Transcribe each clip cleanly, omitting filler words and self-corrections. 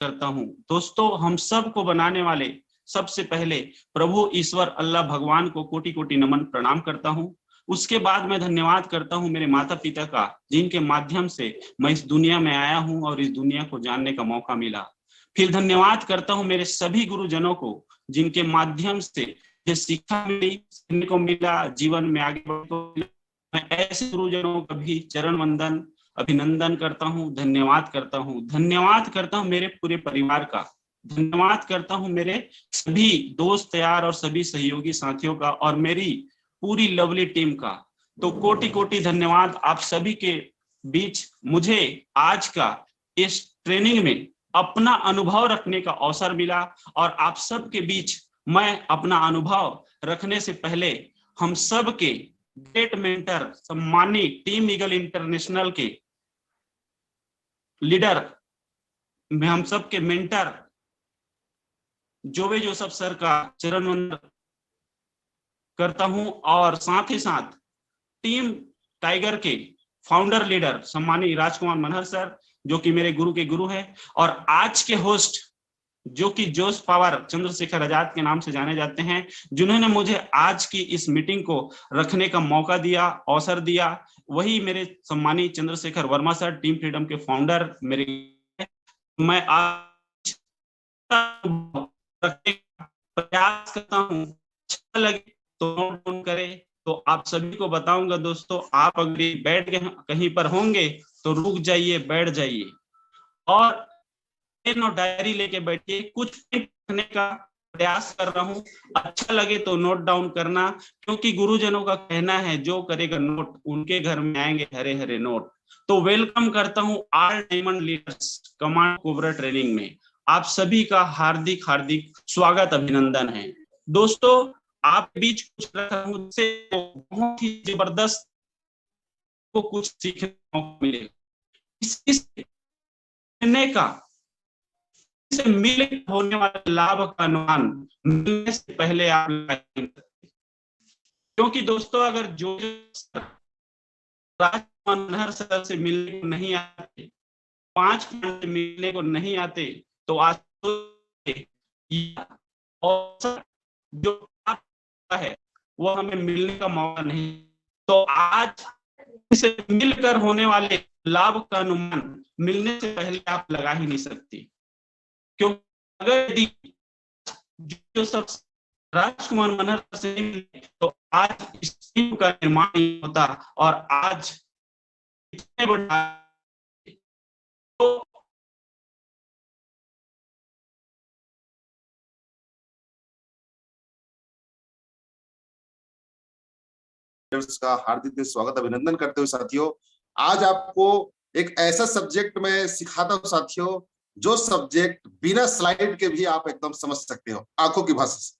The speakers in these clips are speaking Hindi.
करता हूँ। दोस्तों, हम सब को बनाने वाले सबसे पहले प्रभु ईश्वर अल्लाह भगवान को कोटि कोटि नमन प्रणाम करता हूँ। उसके बाद मैं धन्यवाद करता हूँ मेरे माता पिता का, जिनके माध्यम से मैं इस दुनिया में आया हूँ और इस दुनिया को जानने का मौका मिला। फिर धन्यवाद करता हूँ मेरे सभी गुरुजनों को, जिनके माध्यम से मुझे सीखा मिली, सीखने को मिला, जीवन में आगे बढ़ने को मिला। मैं ऐसे गुरुजनों का भी चरण वंदन अभिनंदन करता हूँ, धन्यवाद करता हूँ। धन्यवाद करता हूँ मेरे पूरे परिवार का, धन्यवाद करता हूँ मेरे सभी दोस्त यार और सभी सहयोगी साथियों का और मेरी पूरी लवली टीम का। तो कोटि कोटि धन्यवाद आप सभी के बीच मुझे आज का इस ट्रेनिंग में अपना अनुभव रखने का अवसर मिला। और आप सबके बीच मैं अपना अनुभव रखने से पहले हम सब के ग्रेट मेंटर सम्मानित टीम ईगल इंटरनेशनल के लीडर में हम सब के मेंटर जोवे जोसेफ सर का चरण वंदन करता हूं और साथ ही साथ टीम टाइगर के फाउंडर लीडर सम्मानित राजकुमार मनहर सर, जो कि मेरे गुरु के गुरु है, और आज के होस्ट जो कि जोश पावर चंद्रशेखर आजाद के नाम से जाने जाते हैं, जिन्होंने मुझे आज की इस मीटिंग को रखने का मौका दिया, अवसर दिया, वही मेरे सम्मानित Chandrashekhar Verma sir, team freedom के फाउंडर मेरे। मैं आज रखने का प्रयास करता हूँ, अच्छा लगे तो नोट डाउन करें। तो आप सभी को बताऊंगा दोस्तों, आप अगर बैठ के कहीं पर होंगे तो रुक जाइए, बैठ जाइए और पेन और डायरी लेके बैठिए। कुछ लिखने का प्रयास कर रहा हूँ, अच्छा लगे तो नोट डाउन करना, क्योंकि गुरुजनों का कहना है जो करेगा नोट उनके घर में आएंगे हरे हरे नोट। तो वेलकम करता हूँ all diamond leaders command cobra training में। आप सभी का हार्दिक हार्दिक स्वागत अभिनंदन है। दोस्तों, आप बीच कुछ रखा हूं से बहुत ही जबरदस्त को कुछ सीखने को मिलेगा। इसने का से मिल होने वाले लाभ का अनुमान मिलने से पहले आप, क्योंकि दोस्तों अगर जो राजकुमार सर से मिलने को नहीं आते, 5 मिनट मिलने को नहीं आते, तो आज और जो है वो हमें मिलने का मौका नहीं। तो आज इसे मिलकर होने वाले लाभ का अनुमान मिलने से पहले आप लगा ही नहीं सकती, क्योंकि अगर जो सब राजकुमार मनहर से मिले तो आज इस टीम का निर्माण नहीं होता और आज इतने बड़ा तो का हार्दिक स्वागत अभिनंदन करते हुए साथियों, आज आपको एक ऐसा सब्जेक्ट में सिखाता हूं साथियों, जो सब्जेक्ट बिना स्लाइड के भी आप एकदम समझ सकते हो, आंखों की भाषा से।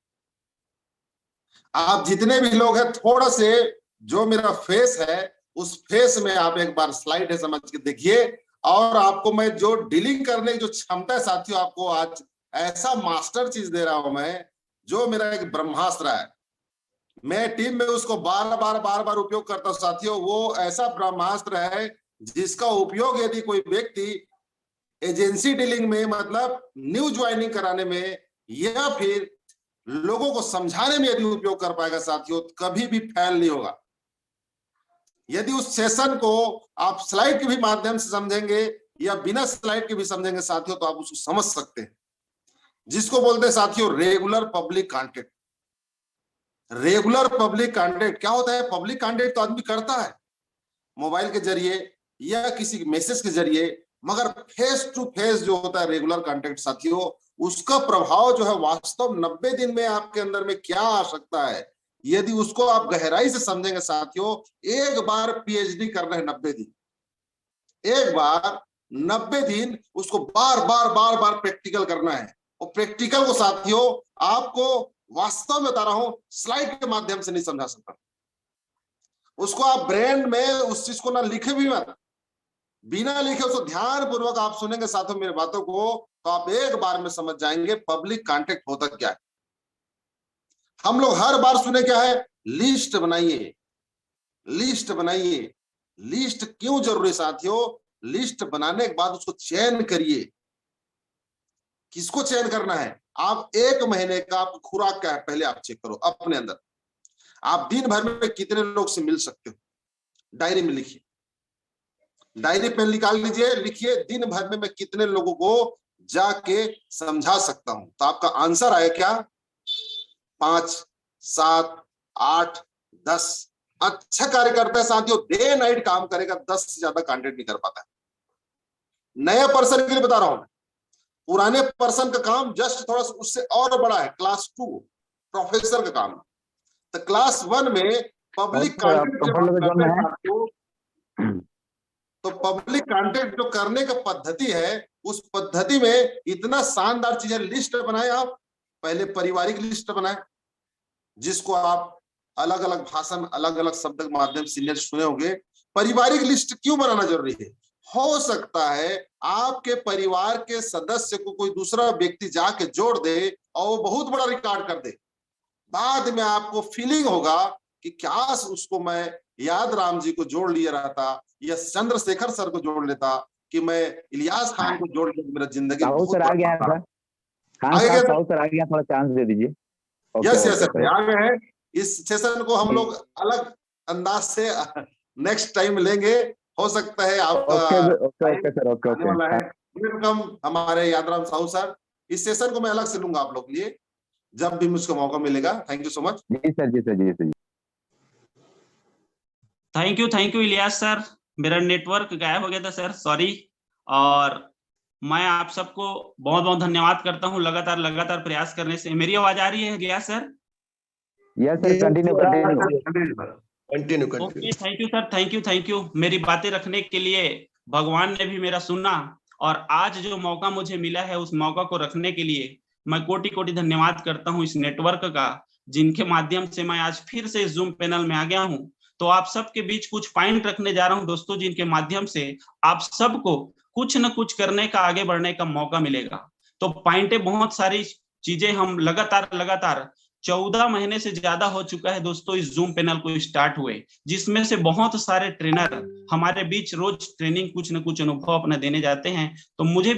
आप जितने भी लोग हैं, थोड़ा से जो मेरा फेस है उस फेस में आप एक बार स्लाइड है समझ के देखिए, और आपको मैं जो डीलिंग करने की जो क्षमता है साथियों, आपको आज ऐसा मास्टर चीज दे रहा हूं मैं, जो मेरा एक ब्रह्मास्त्र है। मैं टीम में उसको बार बार उपयोग करता हूं साथियों। वो ऐसा ब्रह्मास्त्र है जिसका उपयोग यदि कोई व्यक्ति एजेंसी डीलिंग में, मतलब न्यू ज्वाइनिंग कराने में या फिर लोगों को समझाने में यदि उपयोग कर पाएगा साथियों, कभी भी फेल नहीं होगा। यदि उस सेशन को आप स्लाइड के भी माध्यम से समझेंगे या बिना स्लाइड के भी समझेंगे साथियों, तो आप उसको समझ सकते हैं, जिसको बोलते हैं साथियों regular public contact. Regular public contact क्या होता है? पब्लिक कॉन्टेक्ट तो आदमी करता है मोबाइल के जरिए या किसी मैसेज के जरिए, मगर फेस टू फेस जो होता है रेगुलर कॉन्टेक्ट साथियों, उसका प्रभाव जो है वास्तव 90 दिन में आपके अंदर में क्या आ सकता है, यदि उसको आप गहराई से समझेंगे साथियों। एक बार पीएचडी करना है 90 दिन, एक बार 90 दिन उसको बार बार प्रैक्टिकल करना है। और प्रैक्टिकल को साथियों आपको वास्तव में बता रहा हूं, स्लाइड के माध्यम से नहीं समझा सकता। उसको आप ब्रेन में उस चीज को ना लिखे भी मत, बिना लिखे उसको ध्यान पूर्वक आप सुनेंगे साथियों मेरी बातों को, तो आप एक बार में समझ जाएंगे पब्लिक कॉन्टेक्ट होता क्या है। हम लोग हर बार सुने क्या है? लिस्ट बनाइए, लिस्ट बनाइए। लिस्ट क्यों जरूरी साथियों? लिस्ट बनाने के बाद उसको चयन करिए, किसको चयन करना है? आप 1 महीने का आपकी खुराक क्या है पहले आप चेक करो अपने अंदर। आप दिन भर में कितने लोग से मिल सकते हो, डायरी में लिखिए, डायरी पेन निकाल लीजिए, लिखिए दिन भर में मैं कितने लोगों को जाके समझा सकता हूं। तो आपका आंसर आया क्या? 5, 7, 8, 10। अच्छा कार्यकर्ता है साथियों, डे नाइट काम करेगा, 10 से ज्यादा कंटेंट नहीं कर पाता है। नया पर्सन के लिए बता रहा हूं, पुराने पर्सन का काम जस्ट थोड़ा सा उससे और बड़ा है, क्लास 2 प्रोफेसर का काम। तो क्लास 1 में पब्लिक कंटेंट जब आप करते हैं साथियों, तो पब्लिक कंटेंट जो करने का पद्धति है, उस पद्धति में इतना शानदार चीज है। लिस्ट बनाए आप, पहले पारिवारिक लिस्ट बनाए, जिसको आप अलग अलग भाषण, अलग अलग शब्द के माध्यम से सुने होंगे। पारिवारिक लिस्ट क्यों बनाना जरूरी है? हो सकता है आपके परिवार के सदस्य को कोई दूसरा व्यक्ति जाके जोड़ दे और वो बहुत बड़ा रिकॉर्ड कर दे। बाद में आपको फीलिंग होगा कि क्या उसको मैं याद राम जी को जोड़ लिया रहता, या चंद्रशेखर सर को जोड़ लेता, कि मैं इलियास खान को जोड़ लिया, मेरा जिंदगी सर आ गया है। सर आ गया, थोड़ा चांस दे दीजिए। यस यस आ गए हैं। इस सेशन को हम लोग अलग अंदाज से नेक्स्ट टाइम लेंगे, हो सकता है आपका वाला है। वेलकम हमारे यादराम साहू सर, इस सेशन को मैं अलग से लूंगा आप लोग के लिए जब भी मुझको मौका मिलेगा। Thank you so much. जी सर, जी सर, जी sir. Thank you Ilyas sir. मेरा नेटवर्क गायब हो गया था सर, सॉरी। और मैं आप सबको बहुत बहुत धन्यवाद करता हूं लगातार प्रयास करने से। मेरी आवाज आ रही है Ilyas sir? Yes sir, continue okay, thank you. मेरी बातें रखने के लिए भगवान ने भी मेरा सुना, और आज जो मौका मुझे मिला है उस मौका को रखने के लिए मैं कोटि कोटि धन्यवाद करता हूं इस नेटवर्क का, जिनके माध्यम से मैं आज फिर से जूम पैनल में आ गया हूं। तो आप सबके बीच कुछ पॉइंट रखने जा रहा हूं दोस्तों, जिनके माध्यम से आप सबको कुछ न कुछ करने का, आगे बढ़ने का मौका मिलेगा। तो पॉइंटें बहुत सारी चीजें हम लगातार 14 महीने से ज्यादा हो चुका है दोस्तों इस जूम पैनल को स्टार्ट हुए, जिसमें से बहुत सारे ट्रेनर हमारे बीच रोज ट्रेनिंग कुछ न कुछ अनुभव अपना देने जाते हैं। तो मुझे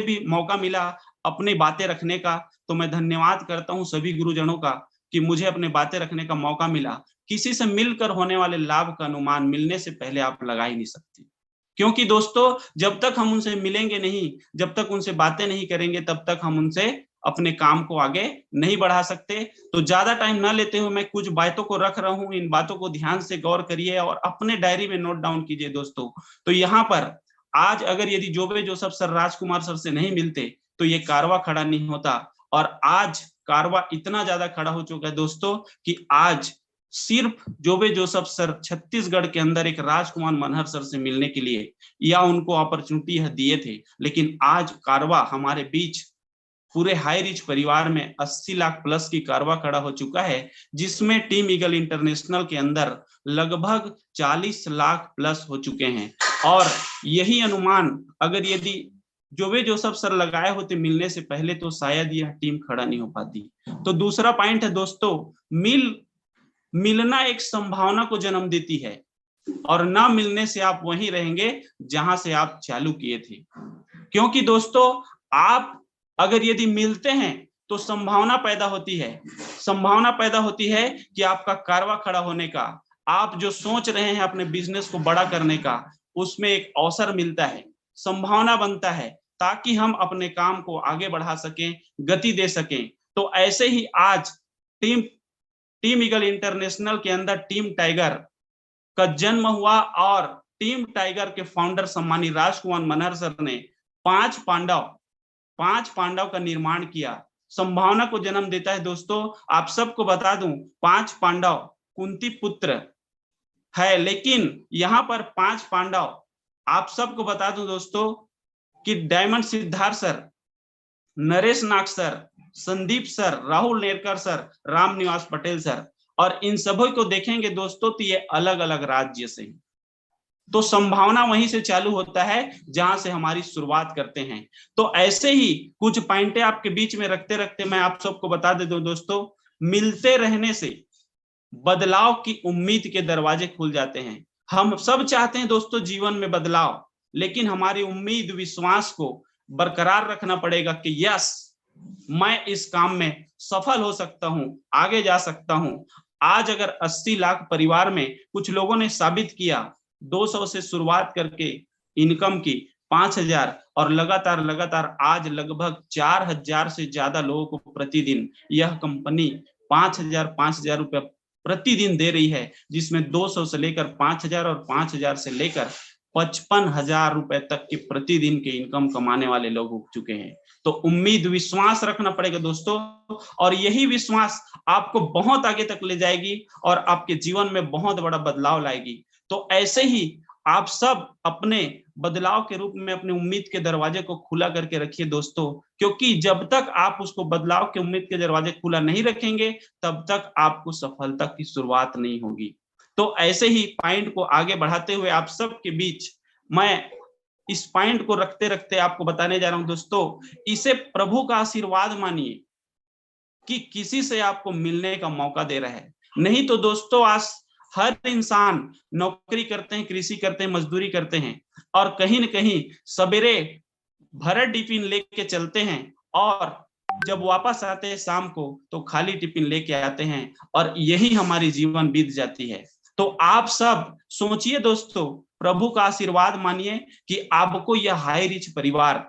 भी मौका मिला अपनी बातें रखने का। तो मैं धन्यवाद करता हूं सभी गुरुजनों का कि मुझे अपने बातें रखने का मौका मिला। किसी से मिलकर होने वाले लाभ का अनुमान मिलने से पहले आप लगा ही नहीं सकते, क्योंकि दोस्तों जब तक हम उनसे मिलेंगे नहीं, जब तक उनसे बातें नहीं करेंगे, तब तक हम उनसे अपने काम को आगे नहीं बढ़ा सकते। तो ज्यादा टाइम ना लेते हुए मैं कुछ बातों को रख रहा हूं, इन बातों को ध्यान से गौर करिए और अपने डायरी में नोट डाउन कीजिए दोस्तों। तो यहाँ पर आज अगर यदि जोबे जोसेफ सर राजकुमार सर से नहीं मिलते तो ये कारवा खड़ा नहीं होता। और आज कारवा इतना ज्यादा खड़ा हो चुका है दोस्तों कि आज सिर्फ जोबे जोसेफ सर छत्तीसगढ़ के अंदर एक राजकुमार मनहर सर से मिलने के लिए या उनको अपॉर्चुनिटी दिए थे, लेकिन आज कारवा हमारे बीच पूरे हाई रिच परिवार में 80 लाख प्लस की कारवा खड़ा हो चुका है, जिसमें टीम ईगल इंटरनेशनल के अंदर लगभग 40 लाख प्लस हो चुके हैं। और यही अनुमान अगर यदि जोबे जोसेफ सर लगाए होते मिलने से पहले तो शायद यह टीम खड़ा नहीं हो पाती। तो दूसरा पॉइंट है दोस्तों, मिलना एक संभावना को जन्म देती है, और ना मिलने से आप वहीं रहेंगे जहां से आप चालू किए थे। क्योंकि दोस्तों आप अगर यदि मिलते हैं तो संभावना पैदा होती है कि आपका कारवा खड़ा होने का, आप जो सोच रहे हैं अपने बिजनेस को बड़ा करने का, उसमें एक अवसर मिलता है, संभावना बनता है, ताकि हम अपने काम को आगे बढ़ा सकें, गति दे सकें। तो ऐसे ही आज टीम ईगल इंटरनेशनल के अंदर टीम टाइगर का जन्म हुआ, और टीम टाइगर के फाउंडर सम्मानित राजकुमार मनहर सर ने 5 पांडव का निर्माण किया, संभावना को जन्म देता है दोस्तों। आप सबको बता दूं 5 पांडव कुंती पुत्र है, लेकिन यहाँ पर 5 पांडव आप सबको बता दूं दोस्तों कि diamond Siddharth sir, Naresh Nag sir, Sandeep sir, Rahul Nerkar sir, Ram Niwas Patel sir, और इन सभी को देखेंगे दोस्तों तो ये अलग अलग राज्य से। तो संभावना वहीं से चालू होता है जहां से हमारी शुरुआत करते हैं। तो ऐसे ही कुछ पॉइंटें आपके बीच में रखते रखते मैं आप सबको बता दे दूं दोस्तों, मिलते रहने से बदलाव की उम्मीद के दरवाजे खुल जाते हैं। हम सब चाहते हैं दोस्तों जीवन में बदलाव, लेकिन हमारी उम्मीद विश्वास को बरकरार रखना पड़ेगा कि यस, मैं इस काम में सफल हो सकता हूं, आगे जा सकता हूं। आज अगर 80 लाख परिवार में कुछ लोगों ने साबित किया, 200 से शुरुआत करके इनकम की 5,000 और लगातार लगातार आज लगभग 4,000 से ज्यादा लोगों को प्रतिदिन यह कंपनी 5,000 रुपए प्रतिदिन दे रही है, जिसमें 200 से लेकर 5,000 और 5,000 से लेकर 55,000 रुपए तक के प्रतिदिन के इनकम कमाने वाले लोग हो चुके हैं। तो उम्मीद, विश्वास रखना पड़ेगा दोस्तों, और यही विश्वास आपको बहुत आगे तक ले जाएगी और आपके जीवन में बहुत बड़ा बदलाव लाएगी। तो ऐसे ही आप सब अपने बदलाव के रूप में अपनी उम्मीद के दरवाजे को खुला करके रखिए दोस्तों, क्योंकि जब तक आप उसको बदलाव के उम्मीद के दरवाजे खुला नहीं रखेंगे, तब तक आपको सफलता की शुरुआत नहीं होगी। तो ऐसे ही पॉइंट को आगे बढ़ाते हुए आप सब के बीच मैं इस पॉइंट को रखते रखते आपको बताने जा रहा हूं दोस्तों, इसे प्रभु का आशीर्वाद मानिए कि किसी से आपको मिलने का मौका दे रहा है। नहीं तो दोस्तों, आज हर इंसान नौकरी करते हैं, कृषि करते हैं, मजदूरी करते हैं, और कहीं न कहीं सवेरे भरा टिफिन लेके चलते हैं, और जब वापस आते हैं शाम को तो खाली टिफिन लेके आते हैं, और यही हमारी जीवन बीत जाती है। तो आप सब सोचिए दोस्तों, प्रभु का आशीर्वाद मानिए कि आपको यह हाई रिच परिवार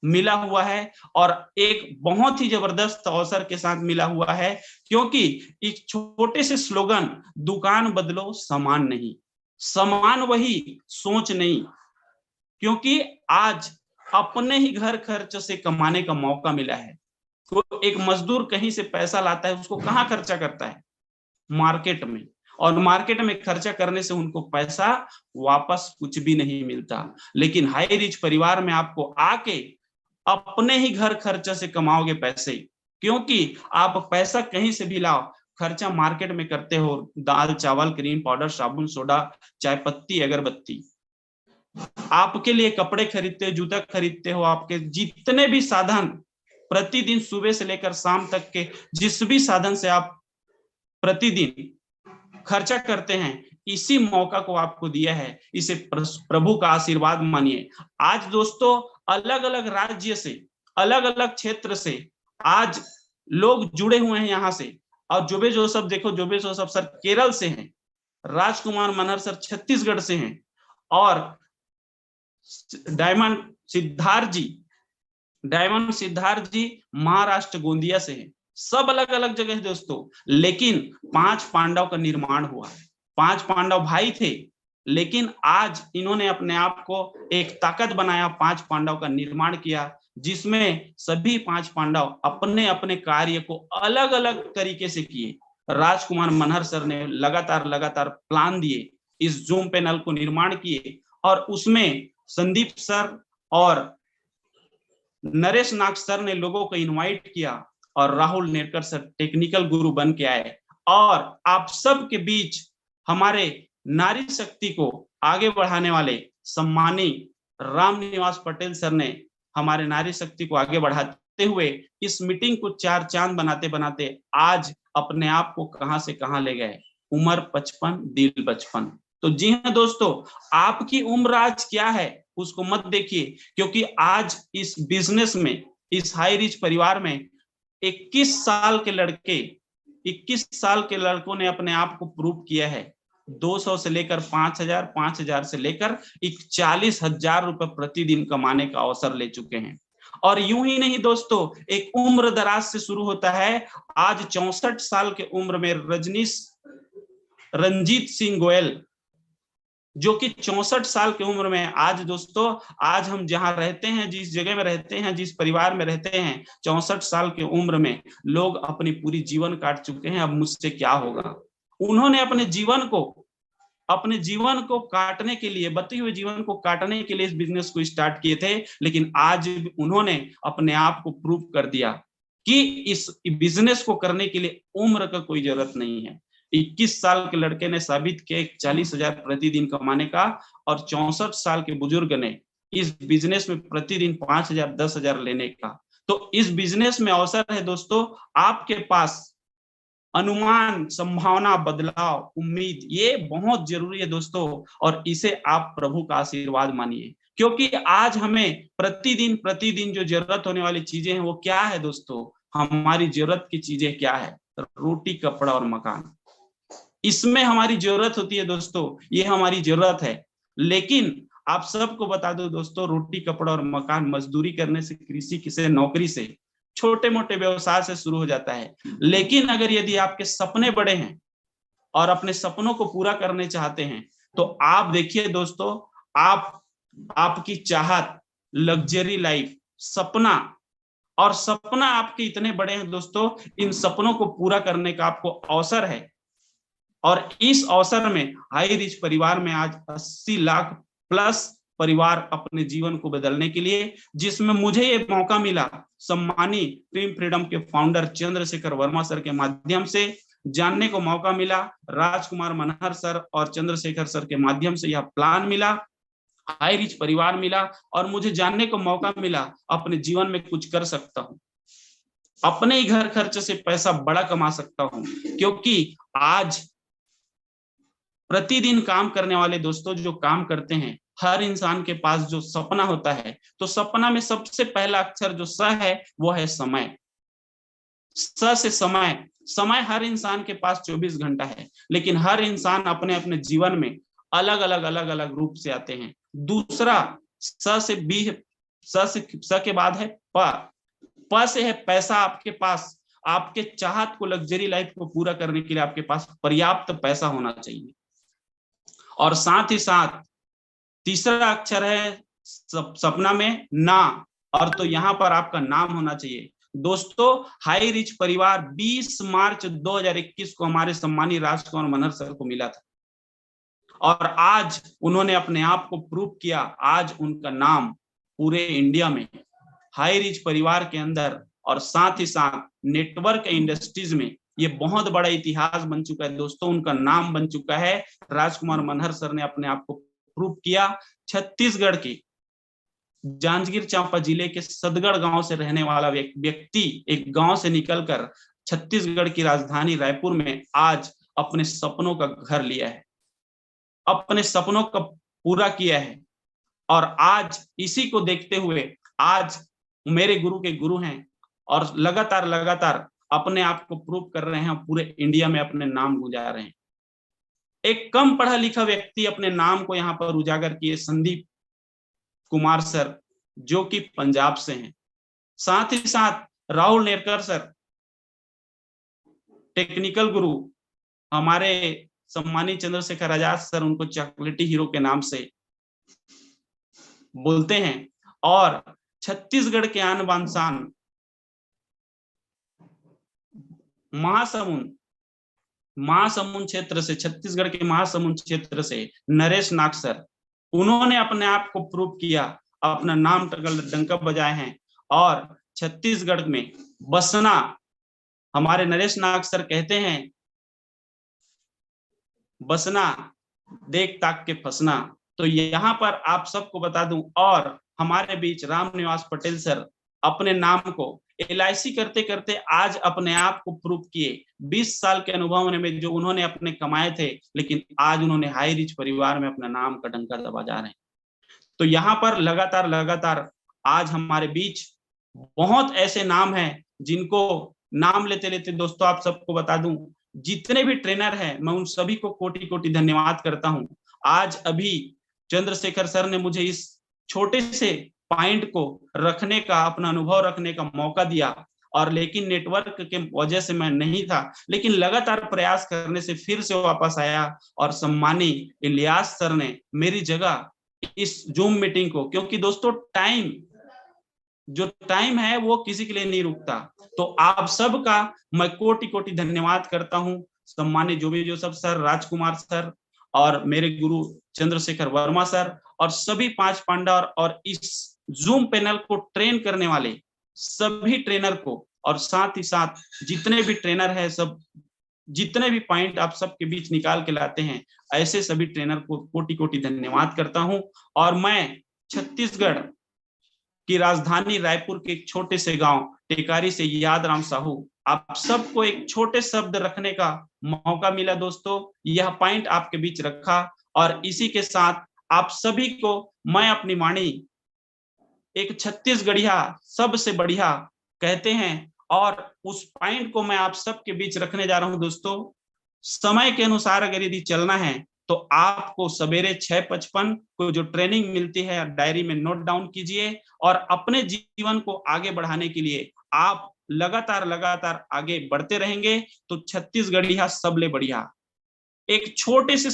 मिला हुआ है, और एक बहुत ही जबरदस्त अवसर के साथ मिला हुआ है, क्योंकि एक छोटे से स्लोगन, दुकान बदलो सामान नहीं, सामान वही सोच नहीं, क्योंकि आज अपने ही घर खर्च से कमाने का मौका मिला है। तो एक मजदूर कहीं से पैसा लाता है, उसको कहाँ खर्चा करता है? मार्केट में, और मार्केट में खर्चा करने से उनको पैसा वापस कुछ भी नहीं मिलता। लेकिन हाई रिच परिवार में आपको आके अपने ही घर खर्चा से कमाओगे पैसे, क्योंकि आप पैसा कहीं से भी लाओ, खर्चा मार्केट में करते हो, दाल चावल, क्रीम पाउडर, साबुन सोडा, चाय पत्ती, अगरबत्ती, आपके लिए कपड़े खरीदते हो, जूता खरीदते हो, आपके जितने भी साधन प्रतिदिन सुबह से लेकर शाम तक के जिस भी साधन से आप प्रतिदिन खर्चा करते हैं, इसी मौका को आपको दिया है। इसे प्रभु का आशीर्वाद मानिए। आज दोस्तों अलग अलग राज्य से, अलग अलग क्षेत्र से आज लोग जुड़े हुए हैं यहाँ से, और जोबे जोसेफ देखो, जोबे जोसेफ सर केरल से हैं, राजकुमार मनहर सर छत्तीसगढ़ से हैं, और डायमंड सिद्धार्थ जी महाराष्ट्र गोंदिया से हैं। सब अलग अलग जगह दोस्तों, लेकिन 5 पांडव का निर्माण हुआ है। 5 पांडव भाई थे, लेकिन आज इन्होंने अपने आप को एक ताकत बनाया, 5 पांडव का निर्माण किया, जिसमें सभी 5 पांडव अपने अपने कार्य को अलग अलग तरीके से किए। राजकुमार मनहर सर ने लगातार प्लान दिए, इस जूम पैनल को निर्माण किए, और उसमें संदीप सर और नरेश नाग सर ने लोगों को इनवाइट किया, और राहुल नेरकर सर टेक्निकल गुरु बन के आए, और आप सब के बीच हमारे नारी शक्ति को आगे बढ़ाने वाले सम्मानी रामनिवास पटेल सर ने हमारे नारी शक्ति को आगे बढ़ाते हुए इस मीटिंग को 4 चांद बनाते बनाते आज अपने आप को कहां से कहां ले गए। उम्र 55, दिल 55। तो जी हाँ दोस्तों, आपकी उम्र आज क्या है उसको मत देखिए, क्योंकि आज इस बिजनेस में, इस हाई रिच परिवार में 21 साल के लड़कों ने अपने आप को प्रूव किया है। 200 से लेकर 5,000, 5,000 से लेकर 40,000 रुपए प्रतिदिन कमाने का अवसर ले चुके हैं। और यूं ही नहीं दोस्तों, एक उम्र दराज से शुरू होता है। आज 64 साल के उम्र में रंजीत सिंह गोयल, जो कि 64 साल की उम्र में, आज दोस्तों, आज हम जहां रहते हैं, जिस जगह में रहते हैं, जिस परिवार में रहते हैं, 64 साल की उम्र में लोग अपनी पूरी जीवन काट चुके हैं। अब मुझसे क्या होगा? उन्होंने अपने जीवन को काटने के लिए, बचे हुए जीवन को काटने के लिए इस बिजनेस को स्टार्ट किए थे, लेकिन आज उन्होंने अपने आप को प्रूव कर दिया कि इस बिजनेस को करने के लिए उम्र का कोई जरूरत नहीं है। 21 साल के लड़के ने साबित किया 40,000 प्रतिदिन कमाने का, और 64 साल के बुजुर्ग ने इस बिजनेस में प्रतिदिन 5,000, 10,000 लेने का। तो इस बिजनेस में अवसर है दोस्तों, आपके पास अनुमान, संभावना, बदलाव, उम्मीद, ये बहुत जरूरी है दोस्तों, और इसे आप प्रभु का आशीर्वाद मानिए। क्योंकि आज हमें प्रतिदिन जो जरूरत होने वाली चीजें हैं वो क्या है दोस्तों? हमारी जरूरत की चीजें क्या है? रोटी, कपड़ा और मकान, इसमें हमारी जरूरत होती है दोस्तों, ये हमारी जरूरत है। लेकिन आप सबको बता दो दोस्तों, रोटी, कपड़ा और मकान मजदूरी करने से, कृषि से, नौकरी से, छोटे मोटे व्यवसाय से शुरू हो जाता है। लेकिन अगर यदि आपके सपने बड़े हैं और अपने सपनों को पूरा करने चाहते हैं, तो आप देखिए दोस्तों, आपकी चाहत, लग्जरी लाइफ, सपना, और सपना आपके इतने बड़े हैं दोस्तों, इन सपनों को पूरा करने का आपको अवसर है। और इस अवसर में हाई रिच परिवार में आज 80 लाख प्लस परिवार अपने जीवन को बदलने के लिए, जिसमें मुझे ये मौका मिला सम्मानी फिल्म फ्रीडम के फाउंडर चंद्रशेखर वर्मा सर के माध्यम से जानने को मौका मिला, राजकुमार मनहर सर और चंद्रशेखर सर के माध्यम से यह प्लान मिला, हाई रिच परिवार मिला, और मुझे जानने को मौका मिला अपने जीवन में कुछ कर सकता हूं, अपने ही घर खर्च से पैसा बड़ा कमा सकता हूं। क्योंकि आज प्रतिदिन काम करने वाले दोस्तों जो काम करते हैं, हर इंसान के पास जो सपना होता है, तो सपना में सबसे पहला अक्षर जो स है वो है समय। स से समय। समय हर इंसान के पास 24 घंटा है, लेकिन हर इंसान अपने अपने जीवन में अलग अलग रूप से आते हैं। दूसरा स के बाद है प से है पैसा। आपके पास आपके चाहत को, लग्जरी लाइफ को पूरा करने के लिए आपके पास पर्याप्त पैसा होना चाहिए। और साथ ही साथ तीसरा अक्षर है सपना में ना, और तो यहाँ पर आपका नाम होना चाहिए। दोस्तों, हाई रिच परिवार 20 मार्च 2021 को हमारे सम्मानी राजकुमार मनहर सर को मिला था, और आज उन्होंने अपने आप को प्रूव किया। आज उनका नाम पूरे इंडिया में हाई रिच परिवार के अंदर और साथ ही साथ नेटवर्क इंडस्ट्रीज में ये बहुत बड़ा इतिहास बन चुका है दोस्तों। उनका नाम बन चुका है। राजकुमार मनहर सर ने अपने आप को प्रूव किया। छत्तीसगढ़ के जांजगीर चांपा जिले के सदगढ़ गांव से रहने वाला व्यक्ति एक गांव से निकलकर छत्तीसगढ़ की राजधानी रायपुर में आज अपने सपनों का घर लिया है, अपने सपनों का पूरा किया है। और आज इसी को देखते हुए आज मेरे गुरु के गुरु हैं और लगातार अपने आप को प्रूव कर रहे हैं, पूरे इंडिया में अपने नाम गुजार रहे हैं। एक कम पढ़ा लिखा व्यक्ति अपने नाम को यहाँ पर उजागर किए, संदीप कुमार सर, जो कि पंजाब से हैं। साथ ही साथ राहुल नेरकर सर, टेक्निकल गुरु, हमारे सम्मानित चंद्रशेखर आजाद सर उनको चॉकलेटी हीरो के नाम से बोलते हैं। और छत्तीसगढ़ के आन बान शान महासमुंद क्षेत्र से, छत्तीसगढ़ के महासमुंद क्षेत्र से नरेश नाग सर, उन्होंने अपने आप को प्रूव किया, अपना नाम डंका बजाए हैं। और छत्तीसगढ़ में बसना, हमारे नरेश नाग सर कहते हैं, बसना देख ताक के फसना। तो यहाँ पर आप सबको बता दूं, और हमारे बीच राम निवास पटेल सर अपने नाम को LIC करते करते आज अपने आप को प्रूव किए। 20 साल के अनुभव में जो उन्होंने अपने कमाए थे, लेकिन आज उन्होंने हाई रिच परिवार में अपना नाम का डंका दबा जा रहे हैं। तो यहाँ पर लगातार आज हमारे बीच बहुत ऐसे नाम हैं जिनको नाम लेते लेते दोस्तों आप सबको बता दूं, जितने भी ट्रेनर हैं मैं उन सभी को कोटि कोटि धन्यवाद करता हूं। आज अभी चंद्रशेखर सर ने मुझे इस छोटे से पॉइंट को रखने का, अपना अनुभव रखने का मौका दिया, और लेकिन नेटवर्क के वजह से मैं नहीं था, लेकिन लगातार प्रयास करने से फिर से वापस आया। और सम्मानी इलियास सर ने मेरी जगह इस जूम मीटिंग को, क्योंकि दोस्तों टाइम है वो किसी के लिए नहीं रुकता। तो आप सबका मैं कोटि कोटि धन्यवाद करता हूं। सम्मानित जो सब सर, राजकुमार सर और मेरे गुरु चंद्रशेखर वर्मा सर, और सभी 5 पांडा और इस जूम पैनल को ट्रेन करने वाले सभी ट्रेनर को, और साथ ही साथ जितने भी ट्रेनर है, सब जितने भी पॉइंट आप सबके बीच निकाल के लाते हैं, ऐसे सभी ट्रेनर को कोटि कोटि धन्यवाद करता हूं। और मैं छत्तीसगढ़ की राजधानी रायपुर के एक छोटे से गांव टेकारी से यादराम साहू, आप सबको एक छोटे शब्द रखने का मौका मिला दोस्तों। यह पॉइंट आपके बीच रखा, और इसी के साथ आप सभी को मैं अपनी वाणी एक छत्तीसगढ़िया सबसे बढ़िया कहते हैं, और उस पॉइंट को मैं आप सबके बीच रखने जा रहा हूं। दोस्तों, समय के अनुसार अगर यदि चलना है तो आपको सवेरे 6:55 को जो ट्रेनिंग मिलती है डायरी में नोट डाउन कीजिए, और अपने जीवन को आगे बढ़ाने के लिए आप लगातार लगातार आगे बढ़ते रहेंगे तो छत्तीसगढ़िया सबले बढ़िया। एक छोटे से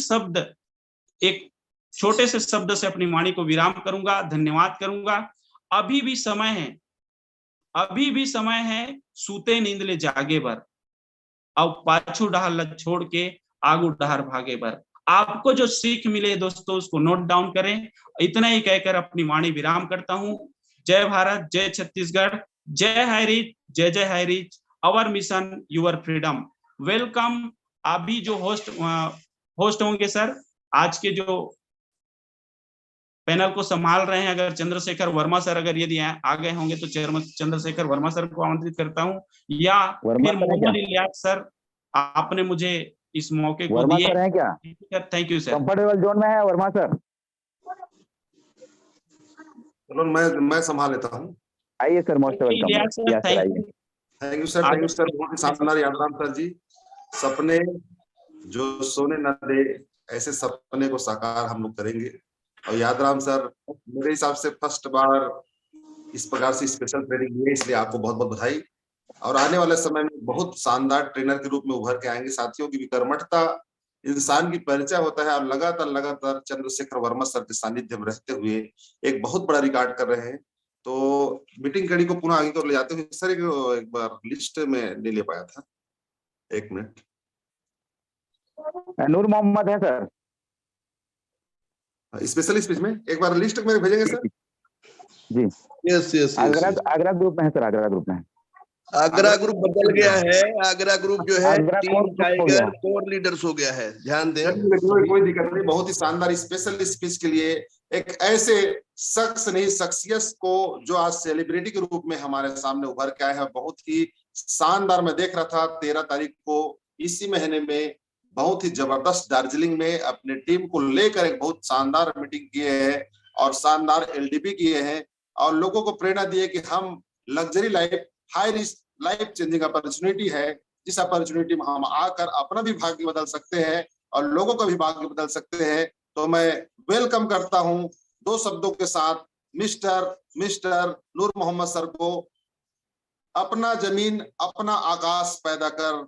शब्द से अपनी वाणी को विराम करूंगा, धन्यवाद करूंगा। अभी भी समय है, सूते नींद ले जागे बर, अब पाछू डहार ल छोड़ के आगू डहार भागे बर। आपको जो सीख मिले दोस्तों उसको नोट डाउन करें। इतना ही कहकर अपनी वाणी विराम करता हूं। जय भारत, जय छत्तीसगढ़, जय हाई रीच, जय जय high reach, our mission your freedom. Welcome. अभी जो होस्ट होंगे सर, आज के जो पैनल को संभाल रहे हैं, अगर चंद्रशेखर वर्मा सर अगर यदि आ गए होंगे तो चंद्रशेखर वर्मा सर को आमंत्रित करता हूं, या फिर मोहम्मद इलियास सर, आपने मुझे इस मौके को दिए। सर है क्या? Thank you sir. Comfortable zone में है वर्मा सर? चलो मैं संभाल लेता हूँ। आइए sir, most welcome. Thank you sir, बहुत ही शानदार यादराम सर जी। सपने जो सोने न दे, ऐसे सपने को साकार हम लोग करेंगे। और यादराम सर मेरे हिसाब से फर्स्ट बार इस प्रकार से स्पेशल ट्रेनिंग हुई, इसलिए आपको बहुत बहुत बधाई। और आने वाले समय में बहुत शानदार ट्रेनर के रूप में उभर के आएंगे। साथियों की विकर्मठता इंसान की परिचय होता है, और लगातार चंद्रशेखर वर्मा सर के सानिध्य में रहते हुए एक बहुत बड़ा रिकॉर्ड कर रहे हैं। तो मीटिंग कड़ी को पुनः आगे को ले जाते हुए सर एक बार लिस्ट में नहीं ले पाया था, एक मिनट। नूर मोहम्मद है सर स्पेशल स्पीच में, एक बार लिस्ट मेरे भेजेंगे sir ji? Yes Agra group में है सर, आगरा ग्रुप में। आगरा ग्रुप बदल गया है। आगरा ग्रुप जो है टीम टाइगर कोर लीडर्स हो गया है, ध्यान दें। कोई दिक्कत नहीं। बहुत ही शानदार स्पेशल स्पीच के लिए एक ऐसे शख्स नहीं, शख्सियत को जो आज सेलिब्रिटी के रूप में हमारे सामने उभर के आए हैं, बहुत ही शानदार। मैं देख रहा था 13 तारीख को इसी महीने में बहुत ही जबरदस्त दार्जिलिंग में अपने टीम को लेकर एक बहुत शानदार मीटिंग किए हैं और शानदार एलडीपी किए हैं, और लोगों को प्रेरणा दी है कि हम luxury life, high risk life changing opportunity है, जिस अपॉर्चुनिटी में हम आकर अपना भी भाग्य बदल सकते हैं और लोगों का भी भाग्य बदल सकते हैं। तो मैं वेलकम करता हूं 2 शब्दों के साथ मिस्टर नूर मोहम्मद सर को। अपना जमीन अपना आकाश पैदा कर,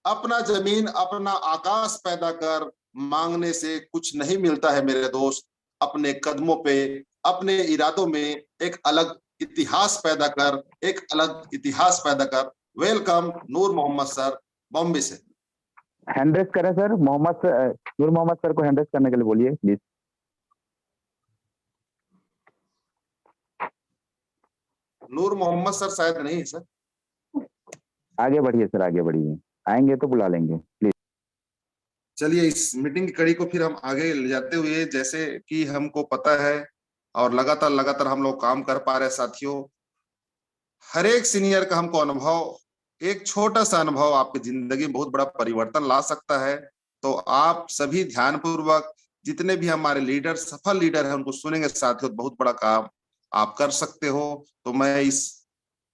अपना जमीन अपना आकाश पैदा कर, मांगने से कुछ नहीं मिलता है मेरे दोस्त। अपने कदमों पे, अपने इरादों में एक अलग इतिहास पैदा कर, एक अलग इतिहास पैदा कर। वेलकम नूर मोहम्मद सर, बॉम्बे से। हैंड करें सर, नूर मोहम्मद सर को हैंड करने के लिए बोलिए प्लीज। नूर मोहम्मद सर शायद नहीं है सर। आगे बढ़िए सर, आगे बढ़िए, आएंगे तो बुला लेंगे प्लीज। चलिए इस मीटिंग की कड़ी को फिर हम आगे ले जाते हुए, जैसे कि हमको पता है और लगातार हम लोग काम कर पा रहे हैं साथियों। हर एक सीनियर का हमको अनुभव, एक छोटा सा अनुभव आपकी जिंदगी में बहुत बड़ा परिवर्तन ला सकता है। तो आप सभी ध्यानपूर्वक, जितने भी हमारे लीडर, सफल लीडर हैं, उनको सुनेंगे साथियों। बहुत बड़ा काम आप कर सकते हो। तो मैं इस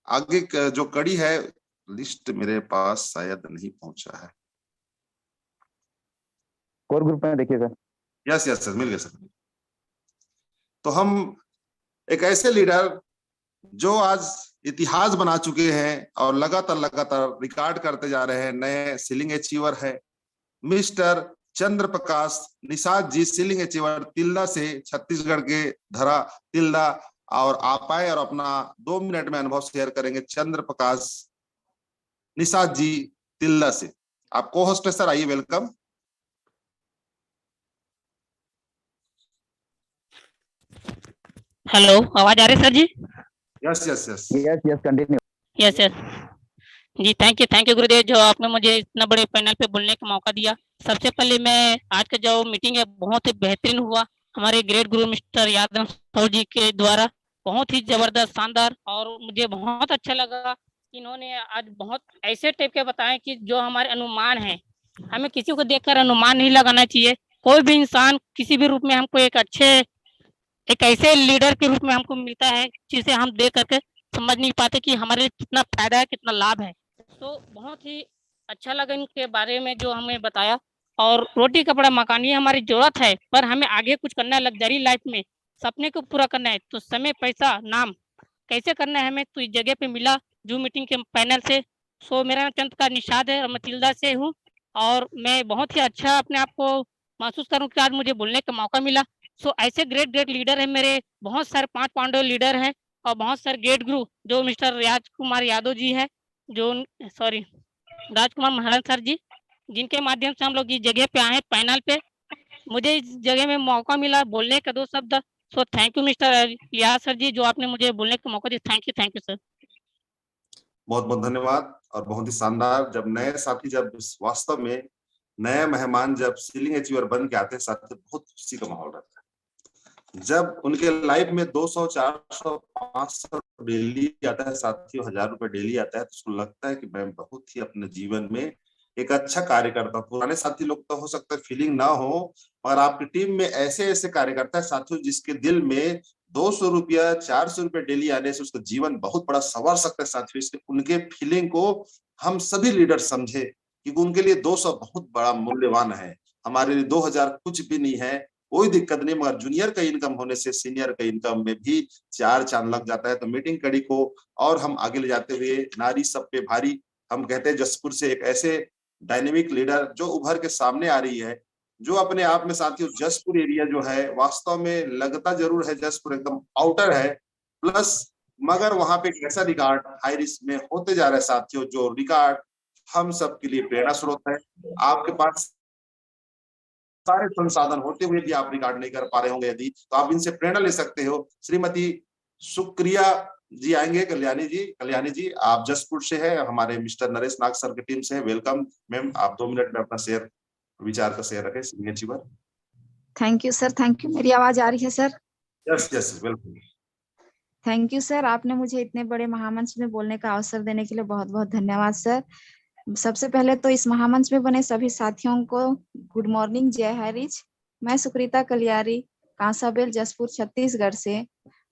आगे जो कड़ी है, लिस्ट मेरे पास शायद नहीं पहुंचा है। कोर ग्रुप में देखिए सर। यस सर, मिल गया सर। तो हम एक ऐसे लीडर जो आज इतिहास बना चुके हैं और लगातार रिकॉर्ड करते जा रहे हैं, नए सीलिंग अचीवर है मिस्टर चंद्र प्रकाश निषाद जी, सीलिंग अचीवर तिल्दा से, छत्तीसगढ़ के धरा तिल्दा। और आप आए और अपना 2 मिनट में अनुभव शेयर करेंगे। चंद्र प्रकाश निषाद जी तिल्दा से, आप को होस्ट है सर, आइए, वेलकम। हेलो, आवाज आ रही है sir ji? Yes continue. Yes जी, थैंक यू गुरुदेव, जो आपने मुझे इतना बड़े पैनल पे बोलने का मौका दिया। सबसे पहले मैं आज का जो मीटिंग है बहुत ही बेहतरीन हुआ, हमारे ग्रेट गुरु मिस्टर यादव सर जी के द्वारा, बहुत ही जबरदस्त, शानदार, और मुझे बहुत अच्छा लगा कि इन्होंने आज बहुत ऐसे टाइप के बताए कि जो हमारे अनुमान है, हमें किसी को देखकर अनुमान नहीं लगाना चाहिए। कोई भी इंसान किसी भी रूप में हमको एक अच्छे एक ऐसे लीडर के रूप में हमको मिलता है जिसे हम देख करके समझ नहीं पाते कि हमारे लिए कितना फायदा है, कितना लाभ है। तो बहुत ही अच्छा लगा इनके बारे में जो हमें बताया। और रोटी कपड़ा मकान ये हमारी जरूरत है, पर हमें आगे कुछ करना है लग्जरी लाइफ में, सपने को पूरा करना है। तो समय, पैसा, नाम कैसे करना है हमें, तो इस जगह पे मिला जूम मीटिंग के पैनल से। सो मेरा नाम चंद्रकांत निषाद है और मैं तिल्दा से हूँ। और मैं बहुत ही अच्छा अपने आप को महसूस करूँ कि आज मुझे बोलने का मौका मिला। सो ऐसे ग्रेट ग्रेट लीडर है मेरे, बहुत सारे 5 पांडव लीडर हैं और बहुत सारे ग्रेट गुरु जो मिस्टर राजकुमार यादव जी है, जो सॉरी राजकुमार महाराज सर जी, जिनके माध्यम से हम लोग इस जगह पे आए पैनल पे। मुझे इस जगह में मौका मिला बोलने का 2 शब्द। So thank you mister Liyaz sir ji, जो आपने मुझे बोलने का मौका दिया। Thank you sir. बहुत बहुत धन्यवाद। और बहुत ही शानदार, जब नए साथी जब वास्तव में नए मेहमान जब सीलिंग अचीवर बन के आते हैं साथी, बहुत खुशी का माहौल रहता है। जब उनके लाइफ में 200, 400, 500 डेली आता है साथियों, 1000 रुपए डेली आता है, तो उसको लगता है कि मैं बहुत ही अपने जीवन में एक अच्छा कार्य करता हूँ। पुराने साथी लोग तो हो सकता है फीलिंग ना हो, और आपकी टीम में ऐसे ऐसे कार्यकर्ता है साथियों जिसके दिल में 200 रुपया, 400 रुपए डेली आने से उसका जीवन बहुत बड़ा संवर सकता है साथियों। इसलिए उनके फीलिंग को हम सभी लीडर समझे, क्योंकि उनके लिए 200 बहुत बड़ा मूल्यवान है। हमारे लिए 2000 कुछ भी नहीं है, कोई दिक्कत नहीं, मगर जूनियर का इनकम होने से सीनियर का इनकम में भी 4 चांद लग जाता है। तो मीटिंग कड़ी को और हम आगे ले जाते हुए, नारी सब पे भारी, हम कहते हैं जसपुर से एक ऐसे डायनेमिक लीडर जो उभर के सामने आ रही है, जो अपने आप में साथियों जसपुर एरिया जो है वास्तव में लगता जरूर है जसपुर एकदम आउटर है, प्लस मगर वहां पे एक ऐसा रिकॉर्ड हाई रिस्क में होते जा रहा है साथियों, जो रिकॉर्ड हम सब के लिए प्रेरणा स्रोत है। आपके पास सारे संसाधन होते हुए भी आप रिकॉर्ड नहीं कर पा रहे होंगे यदि, तो आप इनसे प्रेरणा ले सकते हो। श्रीमती सुक्रिया जी आएंगे, कल्याणी जी आप जसपुर से है, हमारे मिस्टर नरेश नाग सर की टीम से है। वेलकम मैम, आप 2 मिनट में अपना शेयर विचार का शेयर रखें। Senior achiever. Thank you sir, thank you. मेरी आवाज आ रही है sir? Yes yes welcome. Thank you sir, आपने मुझे इतने बड़े महामंच में बोलने का अवसर देने के लिए बहुत बहुत धन्यवाद सर। सबसे पहले तो इस महामंच में बने सभी साथियों को गुड मॉर्निंग, जय हरिज। मैं सुकृता कलियारी, कांसाबेल, जसपुर, छत्तीसगढ़ से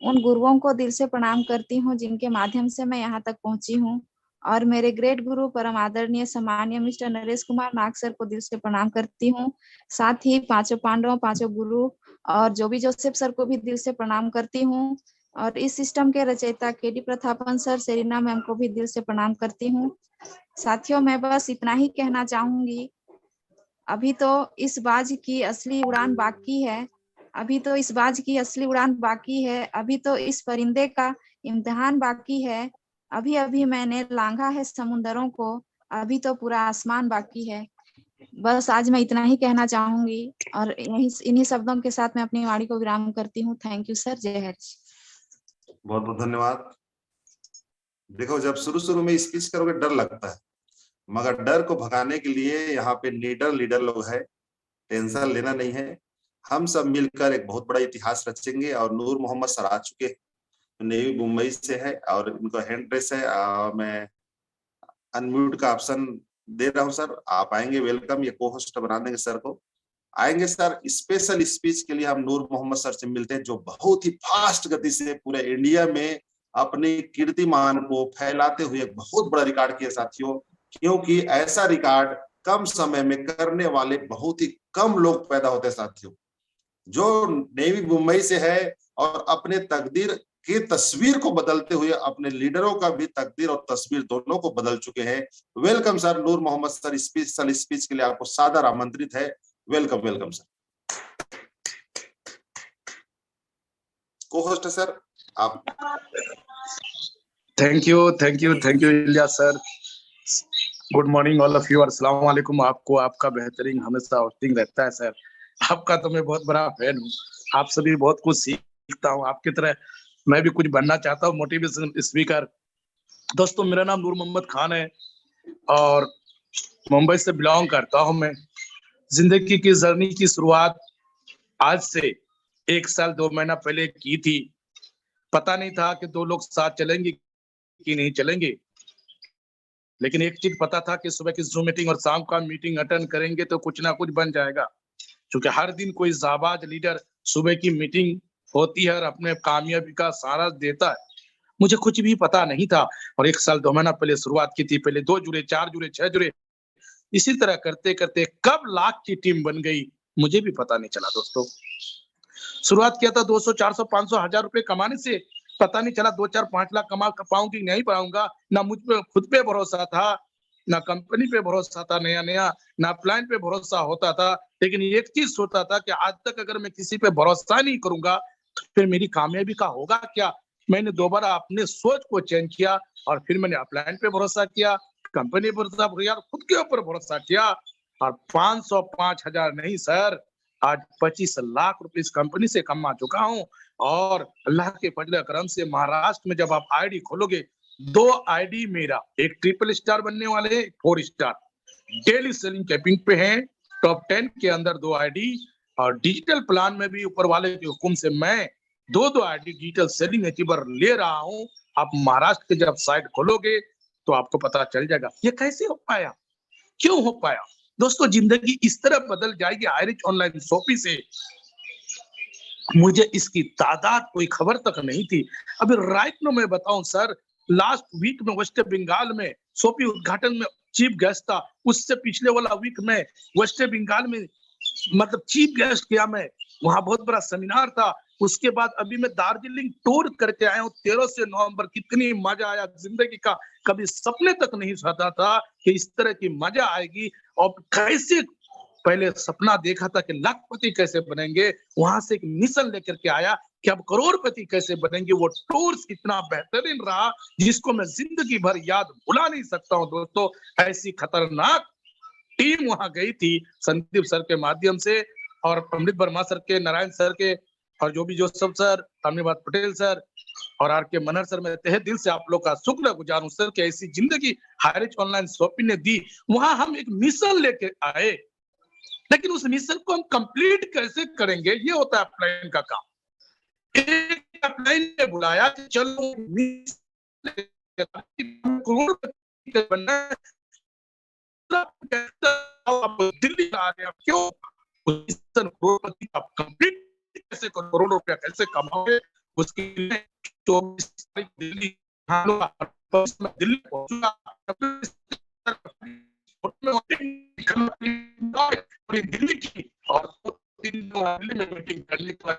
उन गुरुओं को दिल से प्रणाम करती हूँ जिनके माध्यम से मैं यहाँ तक पहुंची हूँ, और मेरे ग्रेट गुरु परम आदरणीय सम्मानीय मिस्टर नरेश कुमार नाग सर को दिल से प्रणाम करती हूँ। साथ ही 5 पांडवों, 5 गुरु और जोबी जोसेफ सर को भी दिल से प्रणाम करती हूँ, और इस सिस्टम के रचयिता KD Prathapan sir, Serena ma'am को भी दिल से प्रणाम करती हूँ। साथियों, मैं बस इतना ही कहना चाहूंगी, अभी तो इस बाज की असली उड़ान बाकी है, अभी तो इस बाज की असली उड़ान बाकी है, अभी तो इस परिंदे का इम्तिहान बाकी है, अभी अभी मैंने लांघा है समुंदरों को, अभी तो पूरा आसमान बाकी है। बस आज मैं इतना ही कहना चाहूंगी, और इन्हीं शब्दों के साथ मैं अपनी वाणी को विराम करती हूँ। थैंक यू सर, जय हरि। बहुत बहुत धन्यवाद। देखो, जब शुरू में स्पीच करोगे डर लगता है, मगर डर को भगाने के लिए यहाँ पे लीडर लोग है, टेंशन लेना नहीं है। हम सब मिलकर एक बहुत बड़ा इतिहास रचेंगे। और नूर मोहम्मद सर आ चुके, नेवी मुंबई से है और इनका हैंड प्रेस है। मैं अनम्यूट का ऑप्शन दे रहा हूँ सर, आप आएंगे, वेलकम। ये को होस्ट बना देंगे सर को, आएंगे सर। स्पेशल स्पीच के लिए हम नूर मोहम्मद सर से मिलते हैं, जो बहुत ही फास्ट गति से पूरे इंडिया में अपनी कीर्तिमान को फैलाते हुए एक बहुत बड़ा रिकॉर्ड किया साथियों। क्योंकि ऐसा रिकॉर्ड कम समय में करने वाले बहुत ही कम लोग पैदा होते हैं साथियों। जो नेवी मुंबई से है और अपने तकदीर की तस्वीर को बदलते हुए अपने लीडरों का भी तकदीर और तस्वीर दोनों को बदल चुके हैं। वेलकम सर, नूर मोहम्मद सर स्पेशल स्पीच के लिए आपको सादर आमंत्रित है। Welcome welcome sir. को होस्ट सर आप। Thank you Ilyas sir. Good morning all of you, अस्सलाम वालेकुम। आपको आपका बेहतरीन हमेशा होस्टिंग रहता है सर। आपका तो मैं बहुत बड़ा फैन हूँ, आप सभी बहुत कुछ सीखता हूँ, आपकी तरह मैं भी कुछ बनना चाहता हूँ, मोटिवेशन स्पीकर। दोस्तों, मेरा नाम नूर मोहम्मद खान है और मुंबई से बिलोंग करता हूँ मैं। जिंदगी की जर्नी की शुरुआत आज से 1 साल 2 महीना पहले की थी। पता नहीं था कि 2 लोग साथ चलेंगे कि नहीं चलेंगे, लेकिन एक चीज पता था कि सुबह की जूम मीटिंग और शाम का मीटिंग अटेंड करेंगे तो कुछ ना कुछ बन जाएगा। क्योंकि हर दिन कोई जाबाज लीडर सुबह की मीटिंग होती है और अपने कामयाबी का सारा देता है। मुझे कुछ भी पता नहीं था और 1 साल 2 महीना पहले शुरुआत की थी। पहले 2 जुड़े, 4 जुड़े, 6 जुड़े, इसी तरह करते-करते कब लाख की टीम बन गई, मुझे भी पता नहीं चला दोस्तों। शुरुआत किया था 200, 400, 500, 1000 रुपए कमाने से, पता नहीं चला 2, 4, 5 लाख कमा पाऊँ कि नहीं पाऊँगा। ना मुझ पे खुद पे भरोसा था, ना कंपनी पे भरोसा था नया-नया, ना अपलाइन पे भरोसा होता था। लेकिन एक चीज़ सोचा था कि आज तक अगर मैं किसी पे भरोसा नहीं करूँगा, तो फिर मेरी कामयाबी का होगा क्या? मैंने दोबारा अपने सोच को चेंज किया और फिर मैंने अपलाइन पे भरोसा किया, कंपनी पे भरोसा किया और खुद के ऊपर भरोसा किया और 500, 5000 नहीं सर, आज 25 लाख रुपए इस कंपनी से कमा चुका हूँ और अल्लाह के फजल करम से महाराष्ट्र में जब आप आईडी खोलोगे, 2 आईडी मेरा, एक ट्रिपल स्टार बनने वाले, 4 स्टार, डेली सेलिंग कैपिंग पे है, टॉप 10 के अंदर 2 आईडी और डिजिटल प्लान में भी ऊपर वाले के हुक्म से मैं 2-2 आईडी डिजिटल सेलिंग अचीवर ले रहा हूँ। आप महाराष्ट्र के जब साइट खोलोगे तो आपको पता चल जाएगा ये कैसे हो पाया, क्यों हो पाया। दोस्तों जिंदगी इस तरह बदल जाएगी आयरिच ऑनलाइन शॉपी से, मुझे इसकी तादाद कोई खबर तक नहीं थी। अभी राइट नो मैं बताऊं सर, लास्ट वीक में वेस्ट बंगाल में शॉपी उद्घाटन में चीफ गेस्ट था, उससे पिछले वाला वीक में वेस्ट बंगाल में मतलब चीफ गेस्ट किया मैं, वहां बहुत बड़ा सेमिनार था। उसके बाद अभी मैं दार्जिलिंग टूर करके आया हूँ 13 से नवंबर, कितनी मजा आया जिंदगी का, कभी सपने तक नहीं सोचा था कि इस तरह की मजा आएगी। और कैसे पहले सपना देखा था कि लाखपति कैसे बनेंगे, वहां से एक मिशन लेकर के आया कि अब करोड़पति कैसे बनेंगे। वो टूर्स इतना बेहतरीन रहा जिसको मैं जिंदगी भर याद भुला नहीं सकता हूँ दोस्तों। ऐसी खतरनाक टीम वहां गई थी संदीप सर के माध्यम से और अमृत वर्मा सर के, नारायण सर के और जो भी जोसेफ सर, अमीबाद पटेल सर और आर के मनहर सर, मैं तहे दिल से आप लोग का शुक्रगुजार हूं सर कि ऐसी जिंदगी हायरिच ऑनलाइन शॉपिंग ने दी। वहां हम एक मिशन लेके आए, लेकिन उस मिशन को हम कंप्लीट कैसे करेंगे, ये होता है अपलाइन का काम। एक अपलाइन ने बुलाया कि चलो बनना है, आप दिल्ली आ रहे हैं, क्यों करोड़पति आप कंप्लीट कैसे करोड़ रुपया कैसे कमाओगे, उसके लिए 24 तारीख दिल्ली दिल्ली पहुंचूंगा दिल्ली की और 3 दिल्ली में मीटिंग करने के बाद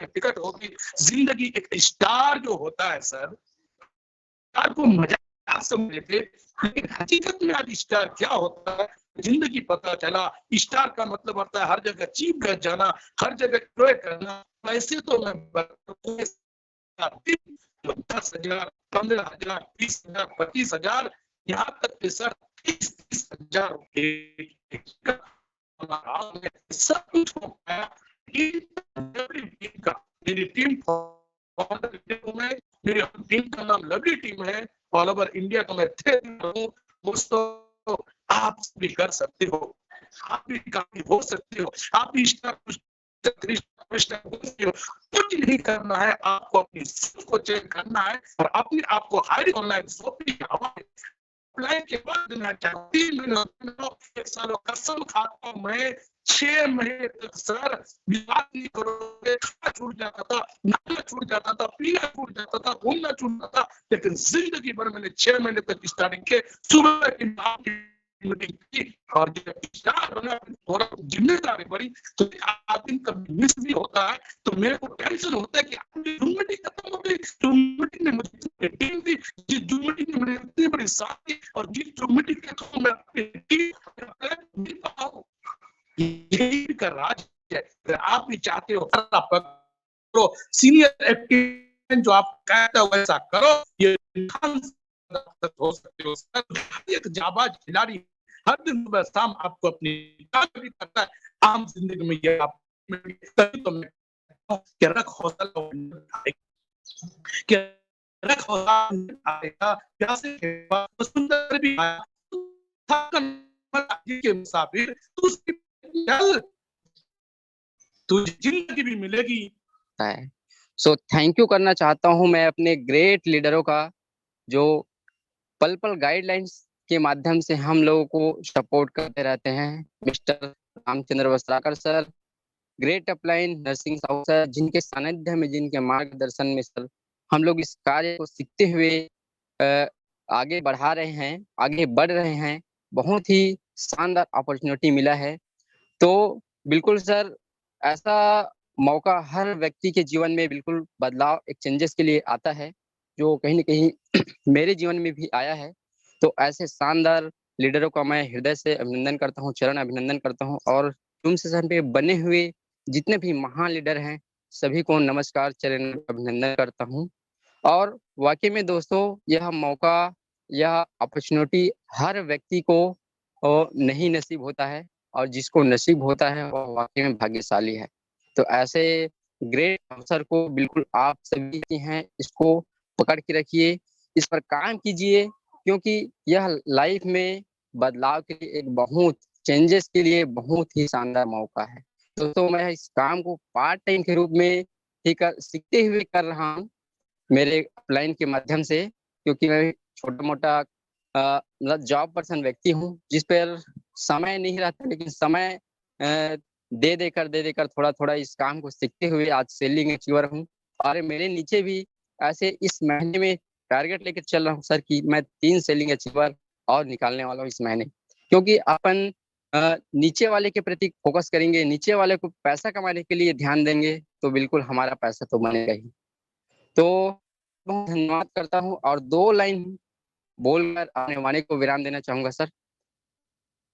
टिकट होगी। जिंदगी एक स्टार जो होता है सर, स्टार को मजाक समझे थे, लेकिन हकीकत में आज स्टार क्या होता है जिंदगी पता चला। स्टार का मतलब होता है हर जगह चीफ गेस्ट जाना, हर जगह एंजॉय करना। वैसे तो मैं 10,000, 15,000, 30,000, 25,000, यहाँ तक कि सर 30,000 सब कुछ हो पाया। मेरी टीम मेरी टीम का नाम लवली टीम है, ऑल ओवर इंडिया का मैं दोस्तों आप भी कर सकते हो, आप भी काफी हो सकते हो, आप भी कुछ नहीं करना है, आपको अपनी सोच को चेंज करना है और अपने आप को हायरिच ऑनलाइन शॉपिंग अप्लाई के बाद मैं 3 महीने 1 साल कसम खाता हूं मैं 6 महीने तक सर विवाद नहीं करोगे, छूट जाता था, नहाना छूट जाता था, पीना छूट जाता था, घूमना छूट जाता था, लेकिन जिंदगी भर मैंने 6 महीने तक स्टार्टिंग के सुबह की मीटिंग की और जब स्टार बना थोड़ा जिम्मेदारी बढ़ी तो आदमी कभी मिस भी होता है तो मेरे को टेंशन होता है कि आपकी जूम मीटिंग खत्म हो गई। जूम मीटिंग ने मुझे टीम दी, जिस जूम मीटिंग ने मुझे इतनी बड़ी साथ दी और जिस जूम मीटिंग के थ्रू मैं अपनी टीम मिल पाऊं, यही का राज है। अगर आप भी चाहते हो करो, सीनियर एक्टिव जो आप कहते हो वैसा करो, ये हो सकते हो। एक जाबाज खिलाड़ी हर दिन सुबह शाम आपको अपनी भी करता है आम जिंदगी में, ये आप तो मैं कि रख हौसला कि रख हौसला आएगा, कैसे सुंदर भी आया के मुसाफिर तुझे जिंदगी भी मिलेगी। सो थैंक यू करना चाहता हूं मैं अपने ग्रेट लीडरों का जो पल पल गाइडलाइंस के माध्यम से हम लोगों को सपोर्ट करते रहते हैं। Mister Ramchandra Vastrakar sir, great upline nursing south sir, जिनके सानिध्य में, जिनके मार्गदर्शन में सर हम लोग इस कार्य को सीखते हुए आगे बढ़ा रहे हैं, आगे बढ़ रहे हैं। बहुत ही शानदार अपॉर्चुनिटी मिला है। तो बिल्कुल सर, ऐसा मौका हर व्यक्ति के जीवन में बिल्कुल बदलाव, एक चेंजेस के लिए आता है, जो कहीं न कहीं मेरे जीवन में भी आया है। तो ऐसे शानदार लीडरों का मैं हृदय से अभिनंदन करता हूँ, चरण अभिनंदन करता हूँ। और जूम सेशन पे बने हुए जितने भी महान लीडर हैं, सभी को नमस्कार, चरण अभिनंदन करता हूँ। और वाकई में दोस्तों, यह मौका, यह अपॉर्चुनिटी हर व्यक्ति को नहीं नसीब होता है, और जिसको नसीब होता है वह वाकई में भाग्यशाली है। तो ऐसे ग्रेट अवसर को बिल्कुल आप सभी हैं, इसको पकड़ के रखिए, इस पर काम कीजिए, क्योंकि यह लाइफ में बदलाव के लिए, एक बहुत चेंजेस के लिए बहुत ही शानदार मौका है। दोस्तों, मैं इस काम को पार्ट टाइम के रूप में ही सीखते हुए कर रहा हूँ, मेरे अपलाइन के माध्यम से, क्योंकि मैं छोटा मोटा मतलब जॉब पर्सन व्यक्ति हूँ, जिस पर समय नहीं रहता, लेकिन समय दे देकर थोड़ा थोड़ा इस काम को सीखते हुए आज सेलिंग अचीवर हूँ। और मेरे नीचे भी ऐसे इस महीने में टारगेट लेकर चल रहा हूँ सर कि मैं 3 सेलिंग अचीवर और निकालने वाला हूँ इस महीने, क्योंकि अपन नीचे वाले के प्रति फोकस करेंगे, नीचे वाले को पैसा कमाने के लिए ध्यान देंगे, तो बिल्कुल हमारा पैसा तो बनेगा ही। तो बहुत धन्यवाद करता हूँ, और 2 लाइन बोलकर अपने वाणी को विराम देना चाहूंगा सर,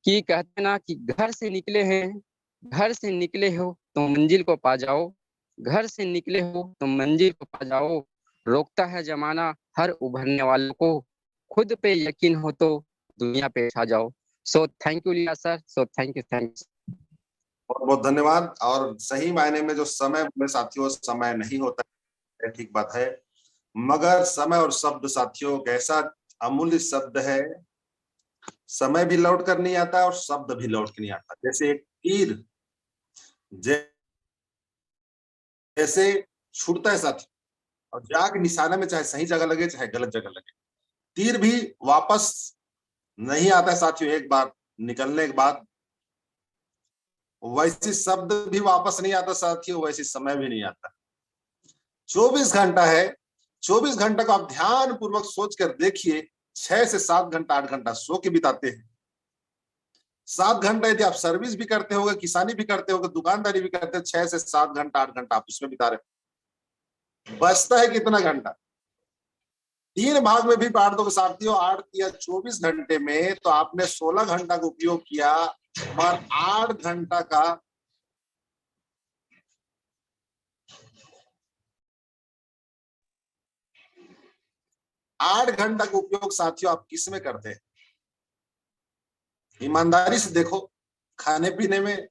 कि कहते ना कि घर से निकले हैं, घर से निकले हो तो मंजिल को पा जाओ, घर से निकले हो तो मंजिल को पा जाओ, रोकता है जमाना हर उभरने वालों को, खुद पे यकीन हो तो दुनिया पे छा जाओ। सो थैंक यू लिया सर, सो थैंक यू। बहुत बहुत धन्यवाद। और सही मायने में जो समय में साथियों, समय नहीं होता है, ठीक बात है, मगर समय और शब्द साथियों एक ऐसा अमूल्य शब्द है, समय भी लौट कर नहीं आता और शब्द भी लौट कर नहीं आता। जैसे एक तीर जैसे छूटता है साथी, और जाके निशाना में चाहे सही जगह लगे चाहे गलत जगह लगे, तीर भी वापस नहीं आता है साथियों एक बार निकलने के बाद। वैसे शब्द भी वापस नहीं आता साथियों, वैसे समय भी नहीं आता। 24 घंटा है, 24 घंटा को आप ध्यान पूर्वक सोच कर देखिए, 6 से 7 घंटा 8 घंटा सो के बिताते हैं। 7 घंटा यदि आप सर्विस भी करते होगे, किसानी भी करते होगे, दुकानदारी भी करते हैं, 6 से 7 घंटा 8 घंटा आप उसमें बिता रहे, बचता है कितना घंटा? 3 भाग में भी बांट दो साथियों, 8 या 24 घंटे में, तो आपने 16 घंटा का उपयोग किया, और 8 घंटा का उपयोग साथियों आप किस में करते हैं? ईमानदारी से देखो, खाने पीने में,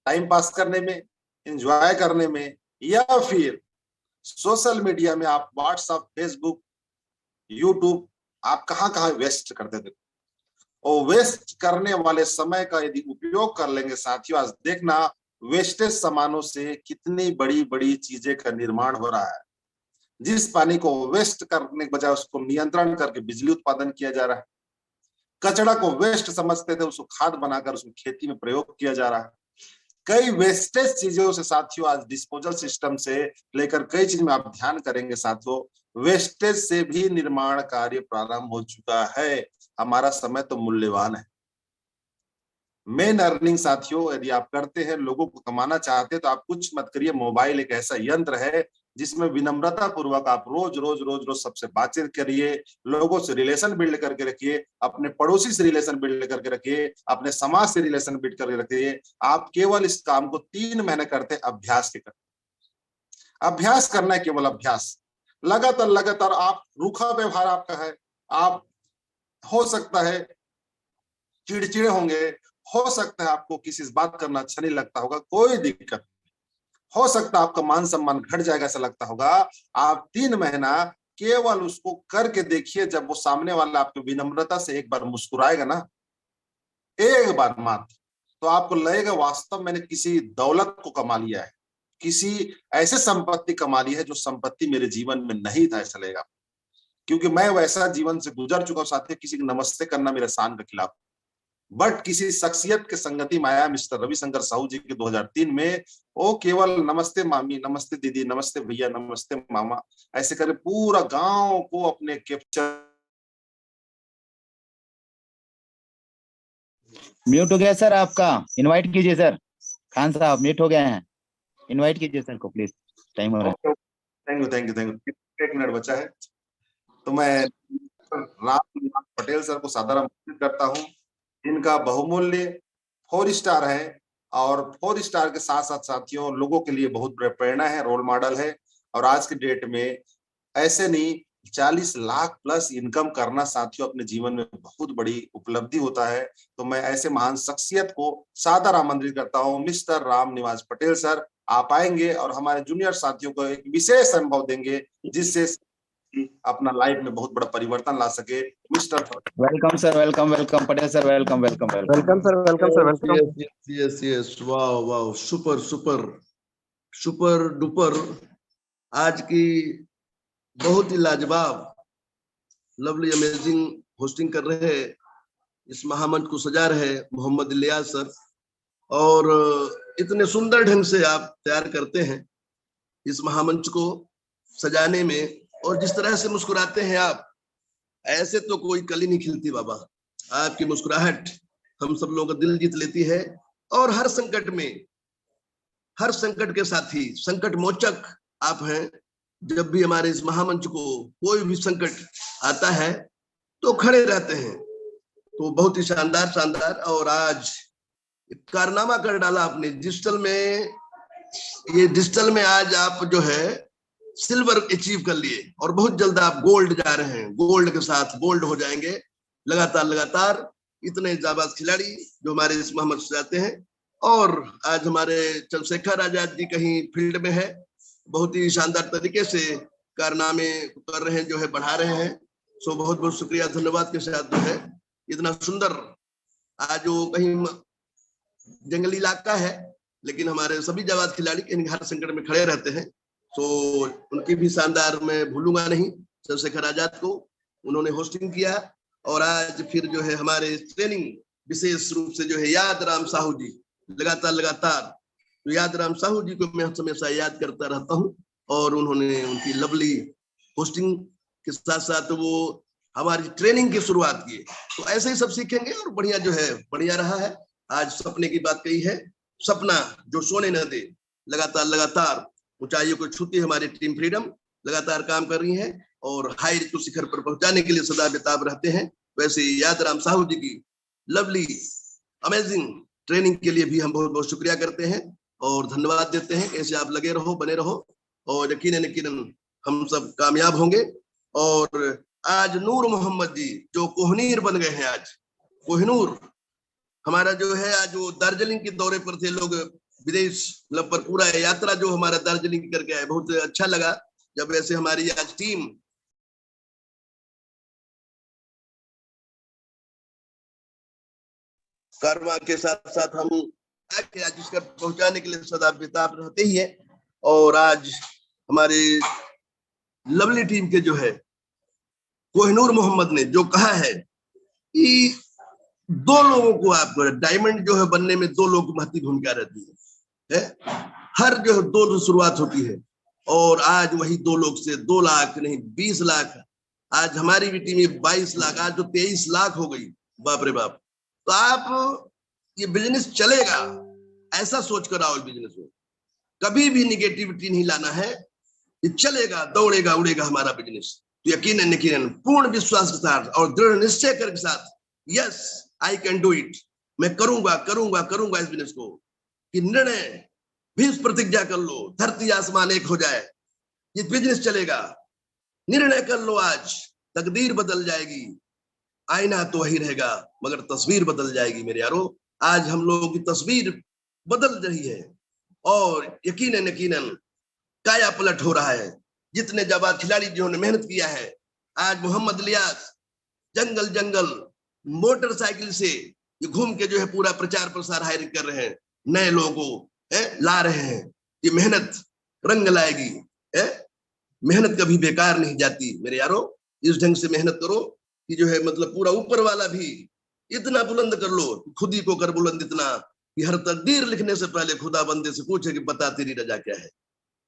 टाइम पास करने में, एंजॉय करने में, या फिर सोशल मीडिया में आप व्हाट्सएप, फेसबुक, यूट्यूब, आप कहाँ वेस्ट करते थे? और वेस्ट करने वाले समय का यदि उपयोग कर लेंगे साथियों, आज देखना वेस्टेज सामानों से कितनी बड़ी बड़ी चीजें का निर्माण हो रहा है। जिस पानी को वेस्ट करने के बजाय उसको नियंत्रण करके बिजली उत्पादन किया जा रहा है। कचरा को वेस्ट समझते थे, उसको खाद बनाकर उसको खेती में प्रयोग किया जा रहा है। कई वेस्टेज चीजों से साथियों, आज डिस्पोजल सिस्टम से लेकर कई चीज में आप ध्यान करेंगे साथियों, वेस्टेज से भी निर्माण कार्य प्रारंभ हो चुका है। हमारा समय तो मूल्यवान है। मेन अर्निंग साथियों यदि आप करते हैं, लोगों को कमाना चाहते हैं, तो आप कुछ मत करिए। मोबाइल एक ऐसा यंत्र है जिसमें विनम्रता पूर्वक आप रोज रोज सबसे बातचीत करिए, लोगों से रिलेशन बिल्ड करके रखिए, अपने पड़ोसी से रिलेशन बिल्ड करके रखिए, अपने समाज से रिलेशन बिल्ड करके रखिए। आप केवल इस काम को 3 महीने करते, अभ्यास के करते। अभ्यास करना है, केवल अभ्यास, लगातार। आप रूखा व्यवहार आपका है, आप हो सकता है चिड़चिड़े होंगे, हो सकता है आपको किसी से बात करना अच्छा नहीं लगता होगा, कोई दिक्कत नहीं। हो सकता है आपका मान सम्मान घट जाएगा ऐसा लगता होगा। आप 3 महीना केवल उसको करके देखिए। जब वो सामने वाला आपको विनम्रता से एक बार मुस्कुराएगा ना, एक बार मात्र, तो आपको लगेगा वास्तव मैंने किसी दौलत को कमा लिया है, किसी ऐसे संपत्ति कमा ली है जो संपत्ति मेरे जीवन में नहीं था, ऐसा लगेगा। क्योंकि मैं वैसा जीवन से गुजर चुका हूं साथियों, किसी को नमस्ते करना मेरे शान के खिलाफ। बट किसी शख्सियत के संगति में आया मिस्टर रविशंकर साहू जी के 2003 में। वो केवल नमस्ते मामी, नमस्ते दीदी, नमस्ते भैया, नमस्ते मामा ऐसे करे पूरा गांव को अपने कैप्चर। म्यूट हो गया सर आपका, इनवाइट कीजिए सर। खान साहब म्यूट हो गए हैं, इनवाइट कीजिए सर को प्लीज, टाइम हो रहा है। Thank you thank you thank you. 1 minute बचा है तो मैं राम पटेल सर को सादर आमंत्रित करता हूं, जिनका बहुमूल्य 4 स्टार है और 4 स्टार के साथ साथ साथियों लोगों के लिए बहुत प्रेरणा है, रोल मॉडल है। और आज के डेट में ऐसे नहीं 40 लाख प्लस इनकम करना साथियों अपने जीवन में बहुत बड़ी उपलब्धि होता है। तो मैं ऐसे महान शख्सियत को सादर आमंत्रित करता हूं। मिस्टर राम निवास पटेल सर आप आएंगे और हमारे जूनियर साथियों को एक विशेष अनुभव देंगे जिससे अपना लाइफ में बहुत बड़ा परिवर्तन ला सके। Mister welcome sir, welcome welcome Patel sir, welcome welcome welcome sir, welcome sir, welcome. Yes wow wow, super super super duper. आज की बहुत ही लाजवाब लवली अमेजिंग होस्टिंग कर रहे हैं, इस महामंच को सजा रहे मोहम्मद इलियास सर, और इतने सुंदर ढंग से आप तैयार करते हैं इस महामंच को सजाने में, और जिस तरह से मुस्कुराते हैं आप, ऐसे तो कोई कली नहीं खिलती बाबा। आपकी मुस्कुराहट हम सब लोगों का दिल जीत लेती है, और हर संकट में, हर संकट के साथी, संकट मोचक आप हैं। जब भी हमारे इस महामंच को कोई भी संकट आता है तो खड़े रहते हैं, तो बहुत ही शानदार शानदार। और आज कारनामा कर डाला आपने डिजिटल में, ये डिजिटल में आज आप जो है सिल्वर अचीव कर लिए, और बहुत जल्द आप गोल्ड जा रहे हैं, गोल्ड के साथ गोल्ड हो जाएंगे लगातार लगातार। इतने जाबाज खिलाड़ी जो हमारे इस महामंच से आते हैं, और आज हमारे चंद्रशेखर आजाद जी कहीं फील्ड में है, बहुत ही शानदार तरीके से कारनामे कर रहे हैं, जो है बढ़ा रहे हैं। सो बहुत बहुत शुक्रिया, धन्यवाद के साथ जो है इतना सुंदर, आज वो कहीं जंगली इलाका है लेकिन हमारे सभी जाबाज खिलाड़ी कहीं हर संकट में खड़े रहते हैं। तो उनकी भी शानदार मैं भूलूंगा नहीं, चंद्रशेखर आजाद को उन्होंने होस्टिंग किया। और आज फिर जो है हमारे ट्रेनिंग विशेष रूप से जो है याद राम साहू जी, लगातार तो याद राम साहू जी को मैं हमेशा याद करता रहता हूँ, और उन्होंने उनकी लवली होस्टिंग के साथ साथ वो हमारी ट्रेनिंग की शुरुआत की। तो ऐसे ही सब सीखेंगे, और बढ़िया जो है बढ़िया रहा है। आज सपने की बात कही है, सपना जो सोने न दे, लगातार ऊंचाइयों को छूती हमारी टीम फ्रीडम लगातार काम कर रही है, और हाई रितु शिखर पर पहुंचाने के लिए सदा बेताब रहते हैं। वैसे याद राम साहू जी की लवली अमेजिंग ट्रेनिंग के लिए भी हम बहुत बहुत शुक्रिया करते हैं और धन्यवाद देते हैं। कैसे आप लगे रहो, बने रहो, और यकीनन हम सब कामयाब होंगे। और आज नूर मोहम्मद जी जो कोहनीर बन गए हैं, आज कोहिनूर हमारा जो है, आज वो दार्जिलिंग के दौरे पर थे लोग, विदेश मतलब पर पूरा यात्रा जो हमारा दार्जिलिंग करके आए, बहुत अच्छा लगा जब ऐसे हमारी आज टीम कारवां के साथ साथ हम आगे आज इसका पहुंचाने के लिए सदा बेताब रहते ही है। और आज हमारे लवली टीम के जो है कोहिनूर मोहम्मद ने जो कहा है कि 2 लोगों को आप डायमंड जो है बनने में 2 लोगों की महत्वपूर्ण भूमिका रहती है। हर जो है 2 से शुरुआत होती है, और आज वही 2 लोग से 2 लाख नहीं 20 लाख, आज हमारी भी टीम 22 लाख, आज तो 23 लाख हो गई। बाप रे बाप। तो आप ये बिजनेस चलेगा ऐसा सोच कर आओ, बिजनेस में कभी भी निगेटिविटी नहीं लाना है, ये चलेगा, दौड़ेगा, उड़ेगा हमारा बिजनेस। तो यकीनन पूर्ण विश्वास के साथ और दृढ़ निश्चय के साथ, yes I can do it, मैं करूंगा इस बिजनेस को, कि निर्णय भी प्रतिज्ञा कर लो, धरती आसमान एक हो जाए, ये बिजनेस चलेगा। निर्णय कर लो, आज तकदीर बदल जाएगी, आईना तो वही रहेगा मगर तस्वीर बदल जाएगी मेरे यारो। आज हम लोगों की तस्वीर बदल रही है, और यकीनन काया पलट हो रहा है। जितने जाबाज खिलाड़ी जिन्होंने मेहनत किया है, आज मोहम्मद इलियास जंगल मोटरसाइकिल से ये घूम के जो है पूरा प्रचार प्रसार हायर कर रहे हैं, नए लोगों को ला रहे हैं। ये मेहनत रंग लाएगी, मेहनत कभी बेकार नहीं जाती मेरे यारो। इस ढंग से मेहनत करो कि जो है मतलब पूरा ऊपर वाला भी इतना बुलंद कर लो, खुद ही को कर बुलंद इतना कि हर तकदीर लिखने से पहले खुदा बंदे से पूछे कि बता तेरी रजा क्या है।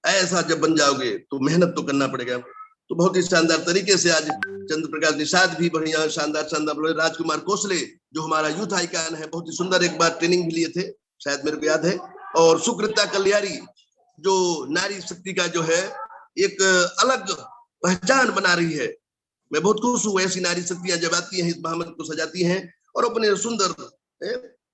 ऐसा जब बन जाओगे तो मेहनत तो करना पड़ेगा। तो बहुत ही शानदार तरीके से आज चंद्र प्रकाश निषाद भी बढ़िया शानदार शानदार, राजकुमार कोसले जो हमारा यूथ आइकन है, बहुत ही सुंदर एक बार ट्रेनिंग भी लिए थे, शायद मेरे को याद है। और सुकृता कल्याणी जो नारी शक्ति का जो है एक अलग पहचान बना रही है। मैं बहुत खुश हूँ, ऐसी नारी शक्तियां जब आती हैं इस महामंत्र को सजाती हैं और अपने सुंदर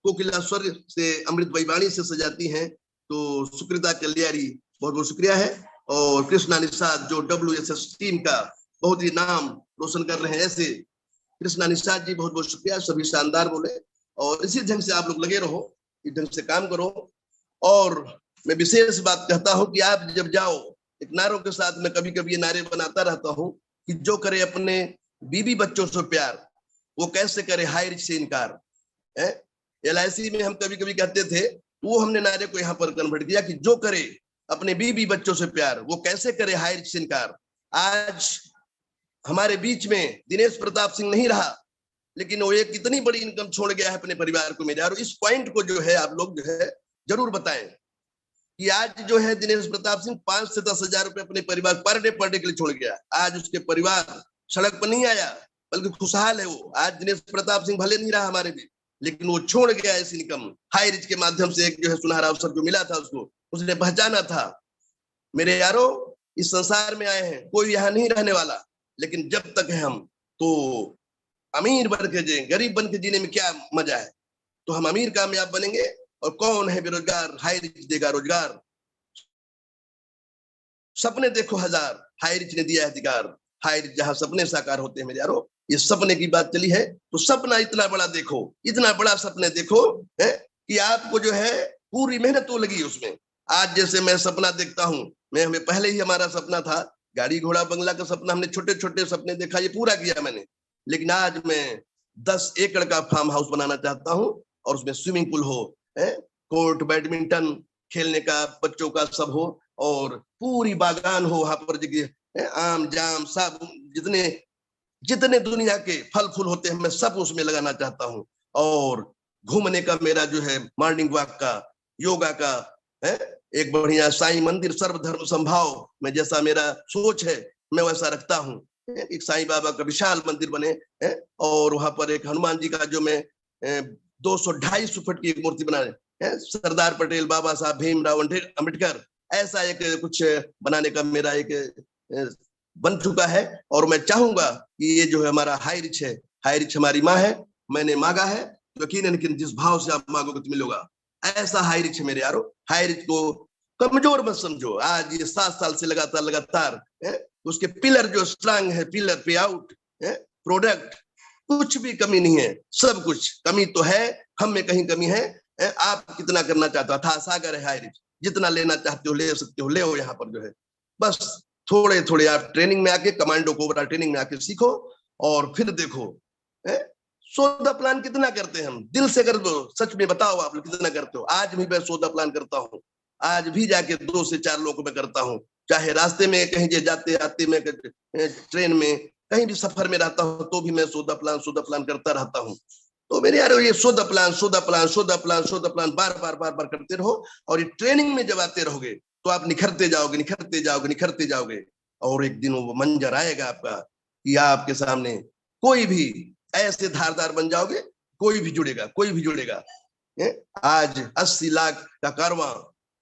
कोकिला स्वर से अमृत वाणी से सजाती हैं। तो सुकृता कल्याणी बहुत बहुत शुक्रिया है। और कृष्णा निषाद जो WSS टीम का बहुत ही नाम रोशन कर रहे हैं, ऐसे कृष्णा निषाद जी बहुत बहुत शुक्रिया, सभी शानदार बोले। और इसी ढंग से आप लोग लगे रहो, इस ढंग से काम करो। और मैं विशेष बात कहता हूं कि आप जब जाओ एक नारों के साथ, मैं कभी कभी ये नारे बनाता रहता हूं कि जो करे अपने बीबी बच्चों से प्यार, वो कैसे करे हाई रिच से इनकार। LIC में हम कभी कभी कहते थे, वो हमने नारे को यहाँ पर कन्वर्ट किया कि जो करे अपने बीबी बच्चों से प्यार, वो कैसे करे हाई रिच से इनकार। आज हमारे बीच में दिनेश प्रताप सिंह नहीं रहा, लेकिन वो एक इतनी बड़ी इनकम छोड़ गया है अपने परिवार को मेरे। और इस पॉइंट को जो है आप लोग जो है जरूर बताएं कि आज जो है दिनेश प्रताप सिंह 5 से 10 हजार रुपए अपने परिवार पर डे के लिए छोड़ गया। आज उसके परिवार सड़क पर नहीं आया, बल्कि खुशहाल है वो। आज दिनेश प्रताप सिंह भले नहीं रहा हमारे बीच, लेकिन वो छोड़ गया इस इनकम हाई रिच के माध्यम से। एक जो है सुनहरा अवसर जो मिला था उसको उसने पहचाना था। मेरे यारो, इस संसार में आए हैं, कोई यहाँ नहीं रहने वाला, लेकिन जब तक है हम तो अमीर बन के जिए, गरीब बन के जीने में क्या मजा है। तो हम अमीर कामयाब बनेंगे। और कौन है बेरोजगार, हाई रिच देगा रोजगार। सपने देखो हजार, हाई रिच ने दिया अधिकार। हाई रिच जहां सपने साकार होते हैं मेरे यारो, ये सपने की बात चली है तो सपना इतना बड़ा देखो, इतना बड़ा सपने देखो है कि आपको जो है पूरी मेहनत तो लगी उसमें। आज जैसे मैं सपना देखता हूँ, मैं हमें पहले ही हमारा सपना था गाड़ी घोड़ा बंगला का सपना, हमने छोटे छोटे सपने देखा, ये पूरा किया मैंने। लेकिन आज मैं 10 एकड़ का फार्म हाउस बनाना चाहता हूँ और उसमें स्विमिंग पूल हो, कोर्ट बैडमिंटन खेलने का बच्चों का सब हो, और पूरी बागान हो वहां पर जगह, आम जाम सब जितने जितने दुनिया के फल फूल होते हैं मैं सब उसमें लगाना चाहता हूँ। और घूमने का मेरा जो है मॉर्निंग वॉक का, योगा का एक बढ़िया साईं मंदिर सर्वधर्म संभाव में, जैसा मेरा सोच है मैं वैसा रखता हूँ। एक साईं बाबा का विशाल मंदिर बने और वहां पर एक हनुमान जी का जो मैं 200-250 फुट की एक मूर्ति बना रहे, सरदार पटेल, बाबा साहब भीमराव अम्बेडकर, ऐसा एक कुछ बनाने का मेरा एक बन चुका है। और मैं चाहूंगा कि ये जो है हमारा हाई रिच है, हाई रिच हमारी माँ है, मैंने मांगा है, यकीनन लेकिन जिस भाव से आप मांगोगे तो मिलेगा। ऐसा हाई रिच है मेरे यारो। हाई रिच को कमजोर मत समझो। आज ये 7 साल से लगातार उसके पिलर जो स्ट्रांग है, पिलर पे आउट प्रोडक्ट, कुछ भी कमी नहीं है, सब कुछ। कमी तो है, हम में कहीं कमी है। आप कितना करना चाहते हो, था सागर है हाई रिच, जितना लेना चाहते हो ले सकते हो, ले हो। यहाँ पर जो है बस थोड़े थोड़े आप ट्रेनिंग में आके, कमांडो कोबरा ट्रेनिंग में आके सीखो और फिर देखो। सौदा प्लान कितना करते हैं हम, दिल से कर दो, सच में बताओ आप लोग कितना करते हो। आज भी मैं सौदा प्लान करता हूँ, आज भी जाके 2 से 4 लोगों में करता हूँ, चाहे रास्ते में कहीं जाते आते में, ट्रेन में, कहीं भी सफर में रहता हूँ तो भी मैं सौदा प्लान करता रहता हूँ। तो मेरे यार ये सौदा प्लान बार करते रहो। और ये ट्रेनिंग में जब आते रहोगे तो आप निखरते जाओगे। और एक दिन वो मंजर आएगा आपका कि आपके सामने कोई भी ऐसे धारदार बन जाओगे, कोई भी जुड़ेगा। आज 80 लाख का कारवां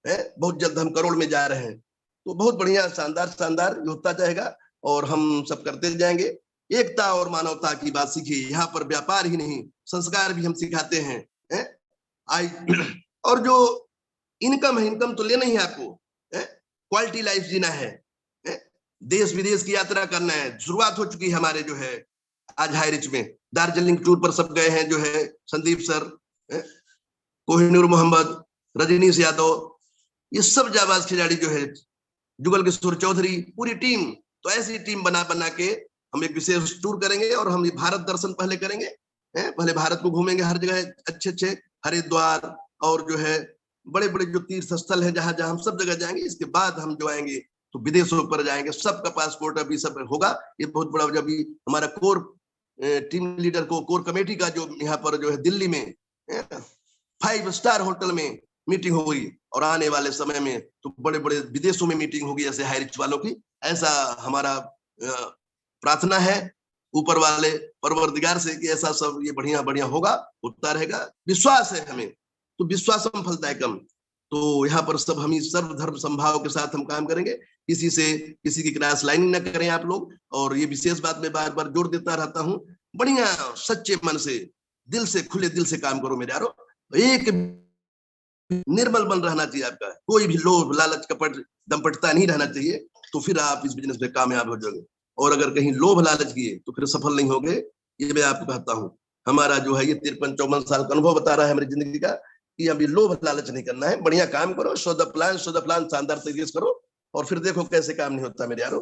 बहुत जल्द हम करोड़ में जा रहे हैं। तो बहुत बढ़िया शानदार होता जाएगा और हम सब करते जाएंगे। एकता और मानवता की बात सीखिए। यहाँ पर व्यापार ही नहीं, संस्कार भी हम सिखाते हैं। और जो इनकम है, इनकम तो लेना ही है आपको, क्वालिटी लाइफ जीना है, देश विदेश की यात्रा करना है। शुरुआत हो चुकी है हमारे जो है आज हाई रिच में। दार्जिलिंग टूर पर सब गए हैं, जो है संदीप सर, कोहिनूर मोहम्मद, रजनीश यादव, ये सब जाबाज खिलाड़ी जो है, जुगल किशोर चौधरी, पूरी टीम। तो ऐसी टीम बना के हम एक विशेष टूर करेंगे और हम भारत दर्शन पहले करेंगे। पहले भारत को घूमेंगे, हर जगह अच्छे हरिद्वार और जो है बड़े बड़े जो तीर्थ स्थल है जहां हम सब जगह जाएंगे। इसके बाद हम जो आएंगे तो विदेशों पर जाएंगे। सबका पासपोर्ट अभी सब होगा। ये बहुत बड़ा जब हमारा कोर टीम लीडर को, कोर कमेटी का जो यहाँ पर जो है दिल्ली में 5 स्टार होटल में मीटिंग हो गई, और आने वाले समय में तो बड़े बड़े विदेशों में मीटिंग होगी ऐसे हाई रिच वालों की। ऐसा हमारा प्रार्थना है ऊपर वाले परवरदिगार से कि ऐसा सब ये बढ़िया बढ़िया होगा, होता रहेगा। विश्वास है हमें, तो विश्वासम फलदायकम। तो यहाँ पर सब हम सर्व धर्म संभाव के साथ हम काम करेंगे, किसी से किसी की क्रॉस लाइनिंग न करें आप लोग। और ये विशेष बात मैं बार बार जोर देता रहता हूँ, बढ़िया सच्चे मन से, दिल से, खुले दिल से काम करो मेरे यारो। एक निर्मल मन रहना चाहिए आपका, कोई भी लोभ लालच कपट दंपटता नहीं रहना चाहिए, तो फिर आप इस बिजनेस में कामयाब हो जाओगे। और अगर कहीं लोभ लालच किए तो फिर सफल नहीं होगे, ये मैं आपको कहता हूँ। हमारा जो है ये 53-54 साल का अनुभव बता रहा है हमारी जिंदगी का कि अभी लोभ लालच नहीं करना है, बढ़िया काम करो, शो द प्लान शानदार तरीके से करो, और फिर देखो कैसे काम नहीं होता मेरे यारो।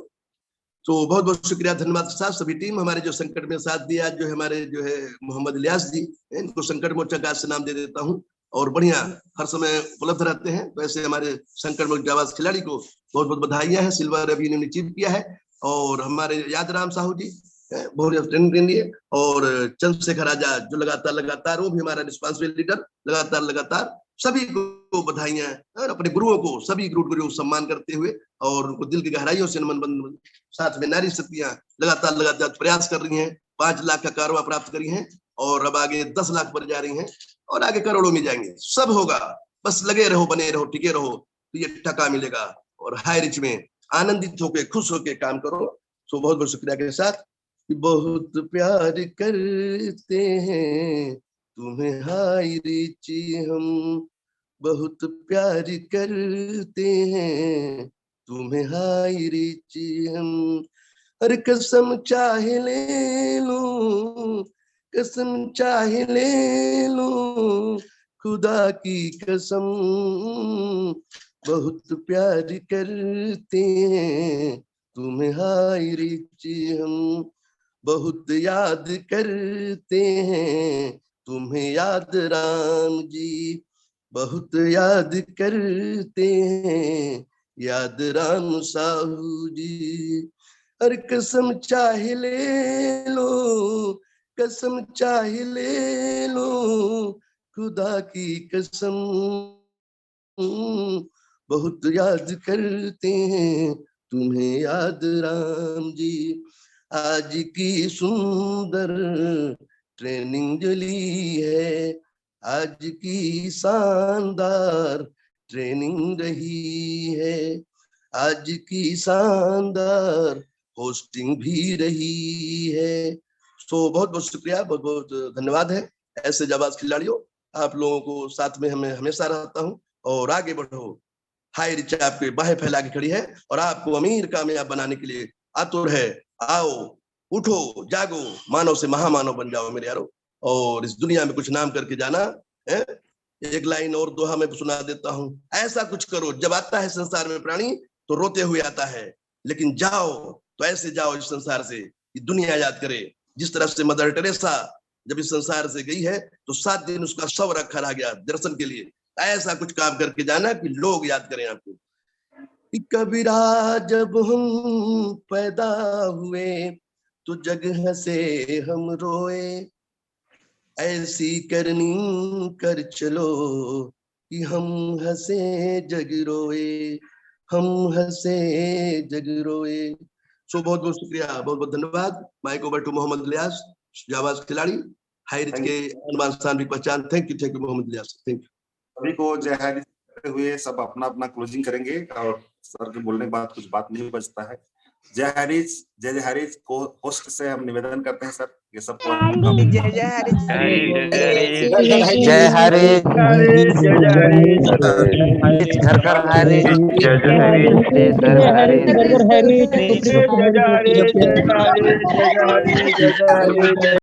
तो बहुत बहुत शुक्रिया, धन्यवाद साहब। सभी टीम हमारे जो संकट में साथ दिया, जो हमारे जो है मोहम्मद इलियास जी, इनको संकट मोर्चा का से नाम दे देता हूँ, और बढ़िया हर समय उपलब्ध रहते हैं। तो ऐसे हमारे संकट मोर्चा जाबाज खिलाड़ी को बहुत बहुत बधाइयां हैं, सिल्वर अभी इन्होंने अचीव किया है। और हमारे यादराम साहू जी बहुत ट्रेनिंग के लिए, और चंद्रशेखर आजाद जो लगातार वो भी हमारा रिस्पॉन्सिबल लीडर, लगातार सभी को बधाइयां, और अपने गुरुओं को, सभी गुरुओं को सम्मान करते हुए और उनको दिल की गहराइयों से नमन बंद। साथ में नारी शक्तियां लगातार प्रयास कर रही हैं, 5 लाख का कारोबार प्राप्त करी हैं, और अब आगे 10 लाख पर जा रही हैं, और आगे करोड़ों में जाएंगे। सब होगा, बस लगे रहो, बने रहो, टिके रहो, तो ये टका मिलेगा। और हाई रिच में आनंदित होके, खुश होके काम करो। तो बहुत बहुत शुक्रिया के साथ, बहुत प्यार करते हैं तुम्हें हाई रिच हम, बहुत प्यार करते हैं तुम्हें हाई रिच हम। अरे कसम चाहे ले लूं, कसम चाहे ले लूं, खुदा की कसम, बहुत प्यार करते हैं तुम्हें हाई रिच हम, बहुत याद करते हैं तुम्हें याद राम जी, बहुत याद करते हैं याद राम साहू जी। अरे कसम चाहे ले लो, कसम चाहे ले लो, खुदा की कसम, बहुत याद करते हैं तुम्हें याद राम जी। आज की सुंदर ट्रेनिंग जो ली है, आज की शानदार ट्रेनिंग रही है, आज की शानदार होस्टिंग भी रही है। तो बहुत बहुत शुक्रिया, बहुत बहुत धन्यवाद है। ऐसे जाबाज खिलाड़ियों, आप लोगों को साथ में हमें हमेशा रहता हूँ, और आगे बढ़ो। हाई रिच आपके बाहें फैला के खड़ी है, और आपको अमीर कामयाब बनाने के लिए आतुर है। आओ, उठो, जागो, मानव से महामानव बन जाओ मेरे यारो, और इस दुनिया में कुछ नाम करके जाना है। एक लाइन और दोहा में सुना देता हूँ, ऐसा कुछ करो, जब आता है संसार में प्राणी तो रोते हुए आता है, लेकिन जाओ तो ऐसे जाओ इस संसार से, ये दुनिया याद करे। जिस तरह से मदर टेरेसा जब इस संसार से गई है तो 7 दिन उसका शव रखा रह गया दर्शन के लिए। ऐसा कुछ काम करके जाना कि लोग याद करें आपको। कबीरा जब हम पैदा हुए तो जग हंसे हम रोए, ऐसी करनी कर चलो कि हम हंसे जग रोए, हम हंसे जग रोए। सो बहुत बहुत शुक्रिया, बहुत बहुत धन्यवाद। Mic over to Mohammad Ilyas, जाबाज खिलाड़ी, हाई रिच के अनुमान स्थान की पहचान। Thank you Mohammad Ilyas, thank you. सभी को जय हाई रिच करते हुए सब अपना अपना क्लोजिंग करेंगे, और सर के बोलने के बाद कुछ बात नहीं बचता है। जय हाई रिच, जय जय हाई रिच को होस्ट से हम निवेदन करते हैं सर, ये सबको जय जय हरि, जय हरे घर कर हरे, जय जय हरी,